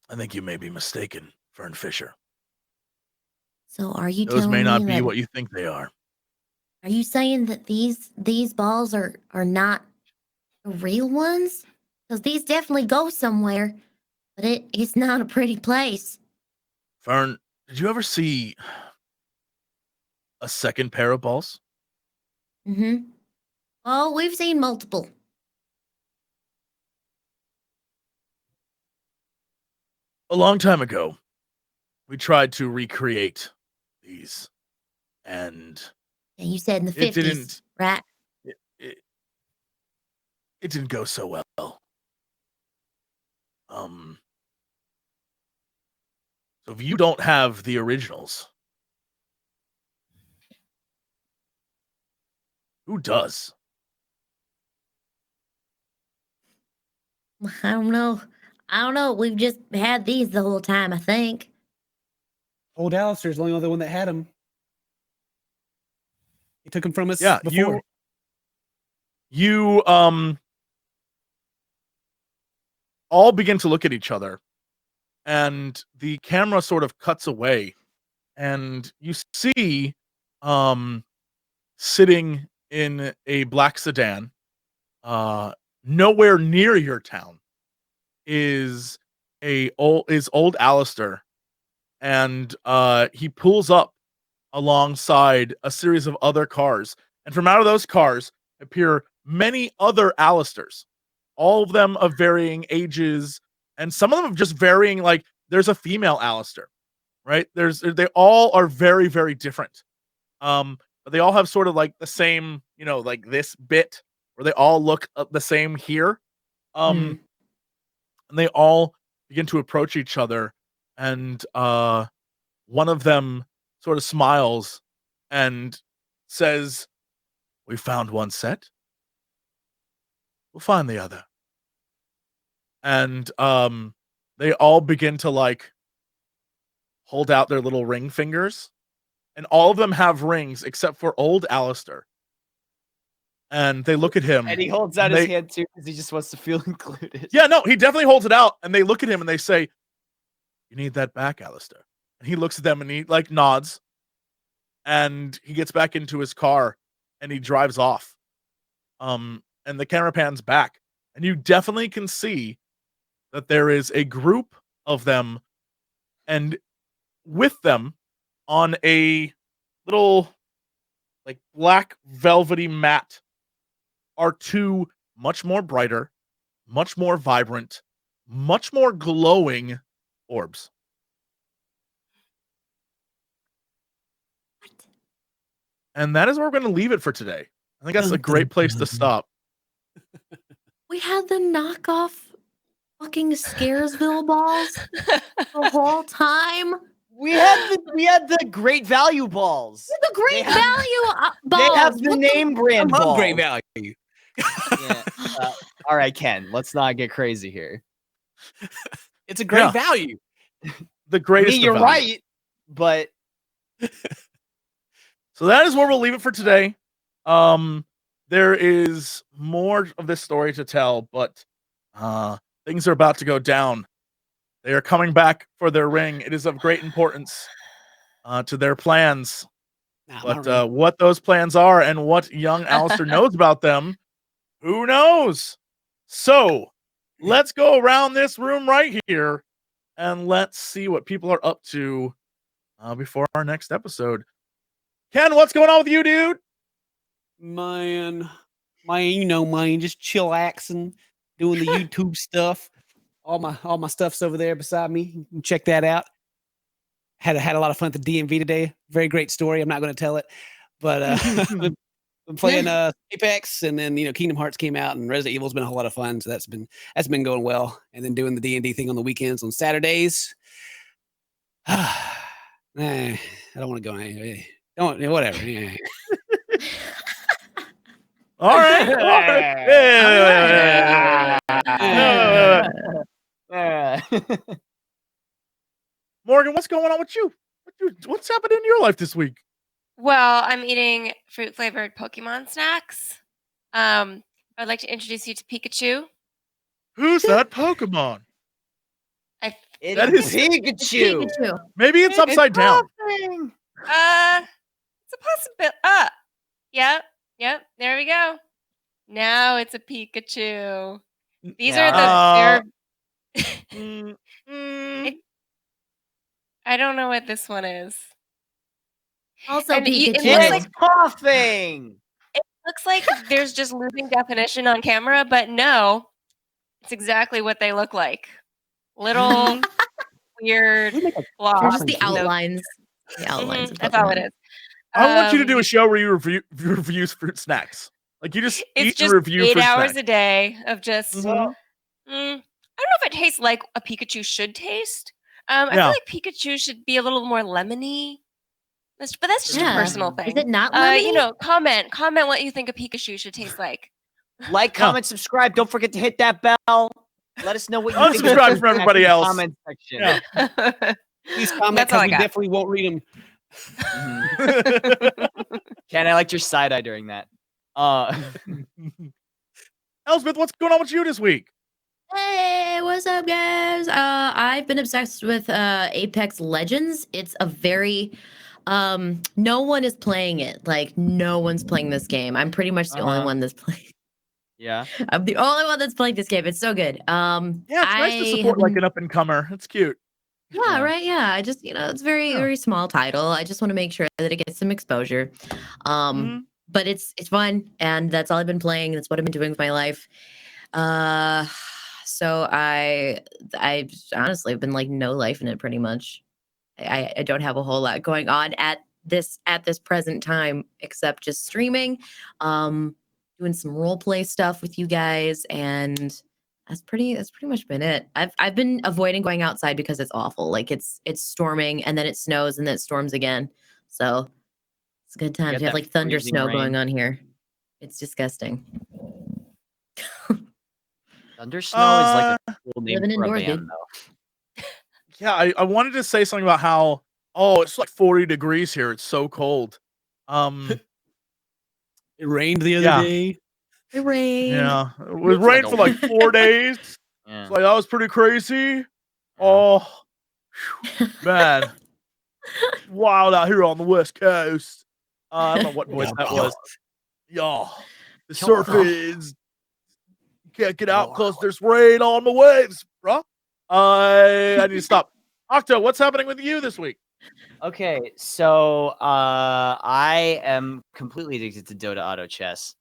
"I think you may be mistaken, Fern Fisher. So are you Those telling may not me be that, what you think they are." are you saying that these balls are not the real ones? Because these definitely go somewhere, but it's not a pretty place. Fern, did you ever see a second pair of balls? Mm-hmm. Oh, we've seen multiple. A long time ago, we tried to recreate these, and And you said in the It 50s, didn't- right? it didn't go so well. So if you don't have the originals, who does? I don't know. We've just had these the whole time, I think. Old Alistair's the only other one that had him. He took him from us Yeah, before. you all begin to look at each other, and the camera sort of cuts away, and you see sitting in a black sedan, nowhere near your town, is old Alistair, and he pulls up alongside a series of other cars, and from out of those cars appear many other Alistairs, all of them of varying ages, and some of them just varying. Like, there's a female Alistair, right? They all are very, very different. But they all have sort of like the same, like this bit where they all look the same here. And they all begin to approach each other, and one of them sort of smiles and says, "We found one set. We'll find the other." And they all begin to like hold out their little ring fingers, and all of them have rings except for old Alistair. And they look at him, And he holds out his hand too because he just wants to feel included. Yeah, no, he definitely holds it out, and they look at him and they say, "You need that back, Alistair." And he looks at them and he like nods, and he gets back into his car and he drives off. And the camera pans back, and you definitely can see that there is a group of them, and with them on a little like black velvety mat are two much more brighter, much more vibrant, much more glowing orbs. And that is where we're going to leave it for today. I think that's a great place to stop. We had the knockoff fucking Scaresville balls the whole time. We had the great value balls. The great value balls. They have the name brand I love balls. great value. Yeah. All right, Ken, let's not get crazy here. It's a great value. The greatest. You're right, but so that is where we'll leave it for today. There is more of this story to tell, but things are about to go down. They are coming back for their ring. It is of great importance to their plans. But what those plans are and what young Alistair knows about them, who knows? So let's go around this room right here and let's see what people are up to before our next episode. Ken, what's going on with you, dude? Man, just chillaxing, doing the YouTube stuff. All my stuff's over there beside me. You can check that out. Had a lot of fun at the DMV today. Very great story. I'm not going to tell it, but I'm playing Apex, and then Kingdom Hearts came out, and Resident Evil's been a whole lot of fun. So that's been going well. And then doing the D&D thing on the weekends on Saturdays. I don't want to go. Don't whatever. All right. Morgan, what's going on with you? What's happening in your life this week? Well, I'm eating fruit-flavored Pokemon snacks. I'd like to introduce you to Pikachu. Who's that Pokemon? That is Pikachu. Maybe it's upside down. It's a possibility. Yep. There we go. Now it's a Pikachu. These are the. I don't know what this one is. Also, And Pikachu. it looks like coughing. It looks like there's just losing definition on camera, but no, it's exactly what they look like. Little weird blobs. They're just the outlines. The outlines. Of That's all it is. I want you to do a show where you reviews fruit snacks. Like you just It's eat just and review 8 fruit hours snacks. a day of just. Mhm. I don't know if it tastes like a Pikachu should taste. I feel like Pikachu should be a little more lemony. But that's just a personal thing. Is it not lemony? Comment what you think a Pikachu should taste like. Like, comment, subscribe. Don't forget to hit that bell. Let us know what you think. Unsubscribe for everybody else. Comment section. Yeah. Please comment That's all because I we got. definitely won't read them. Ken, I liked your side eye during that. Elspeth, what's going on with you this week? Hey, what's up, guys? I've been obsessed with Apex Legends. It's a very no one is playing it. Like no one's playing this game. I'm pretty much the only one that's playing. Yeah. I'm the only one that's playing this game. It's so good. Yeah, it's nice to I support have like been- an up and comer. It's cute. Yeah, right. Yeah. I just, it's very small title. I just want to make sure that it gets some exposure. But it's fun, and that's all I've been playing. That's what I've been doing with my life. So I honestly have been like no life in it pretty much. I don't have a whole lot going on at this present time except just streaming, doing some role play stuff with you guys, and that's pretty much been it. I've been avoiding going outside because it's awful. Like it's storming and then it snows and then it storms again. So it's a good time. get We have that like thunder freezing snow rain. going on here. It's disgusting. Thunder Snow is like a cool name living for a indoors, band, dude. though. Yeah, I wanted to say something about how it's like 40 degrees here. It's so cold. It rained the other Yeah. day. It rained. Yeah, it was Looks like rain a for like 4 days. Yeah. It's like that was pretty crazy. Yeah. Oh, whew, man, wild out here on the West Coast. I don't know what voice that was. Yo, the surf is can't get out because there's rain on the waves, bro. I need to stop. Octo, what's happening with you this week? Okay, so I am completely addicted to Dota Auto Chess.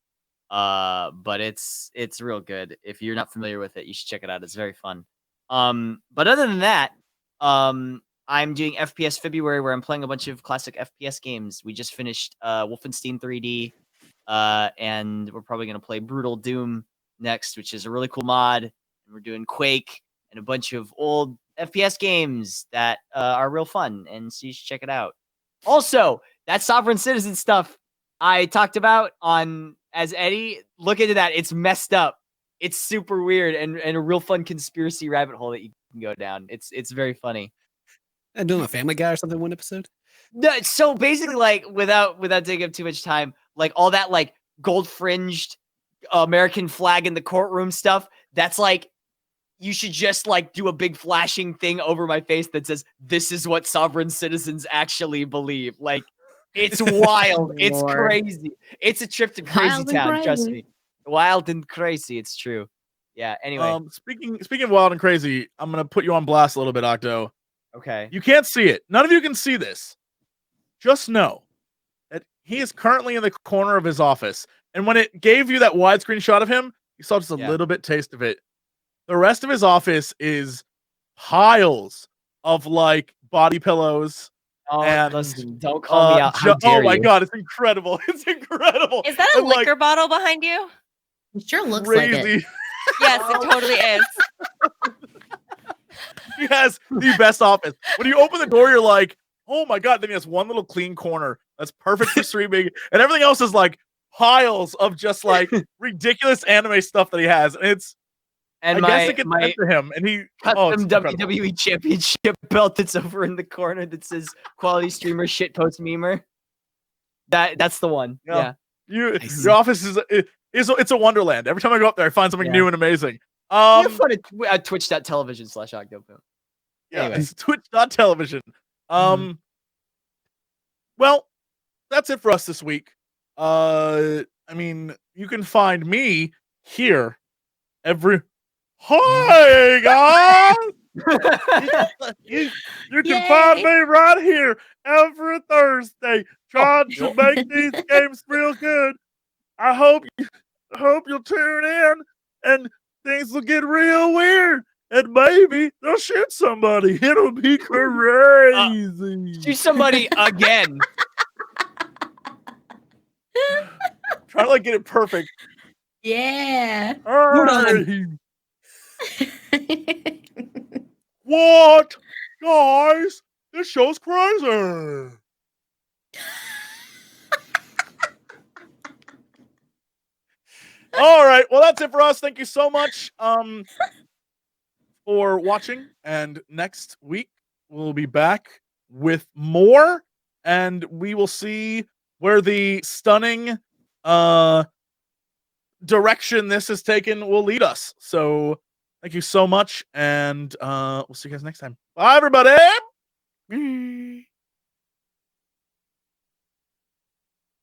But it's real good. If you're not familiar with it, you should check it out. It's very fun. But other than that, I'm doing FPS February where I'm playing a bunch of classic FPS games. We just finished Wolfenstein 3D, and we're probably gonna play Brutal Doom next, which is a really cool mod. And we're doing Quake and a bunch of old FPS games that are real fun, and so you should check it out. Also, that Sovereign Citizen stuff I talked about on as Eddie, look into that. It's messed up. It's super weird and a real fun conspiracy rabbit hole that you can go down. It's very funny. And doing a Family Guy or something one episode. No, so basically, like without taking up too much time, like all that like gold fringed American flag in the courtroom stuff. That's like you should just like do a big flashing thing over my face that says this is what sovereign citizens actually believe. Like it's wild. It's crazy. It's a trip to crazy town. Trust me. Wild and crazy. It's true. Yeah. Anyway. Speaking of wild and crazy, I'm gonna put you on blast a little bit, Octo. Okay. You can't see it. None of you can see this. Just know that he is currently in the corner of his office. And when it gave you that widescreen shot of him, you saw just a little bit taste of it. The rest of his office is piles of like body pillows. Oh, and listen, don't call me out. How dare oh my you. god, it's incredible. It's incredible. Is that a liquor bottle behind you? It sure looks crazy. like it. Yes, it totally is. He has the best office. When you open the door, you're like, oh my god. Then he has one little clean corner that's perfect for streaming, and everything else is like piles of just like ridiculous anime stuff that he has. And it's And I guess it gets sent to him, and he custom WWE Championship belt that's over in the corner that says "Quality Streamer Shit Post Memer." That's the one. Yeah. Your office is it's a wonderland. Every time I go up there, I find something new and amazing. You have fun at twitch.tv/Octopimp. Yeah, Anyway. it's twitch.television. Well, that's it for us this week. I mean, you can find me here every. Hi guys! you can find me right here every Thursday trying to make these games real good. I hope you'll tune in and things will get real weird. And maybe they'll shoot somebody. It'll be crazy. Shoot somebody again. Try to like get it perfect. Yeah. What? Guys, this show's crazy. All right. Well, that's it for us. Thank you so much for watching. And next week, we'll be back with more. And we will see where the stunning direction this has taken will lead us. So thank you so much, and we'll see you guys next time. Bye, everybody.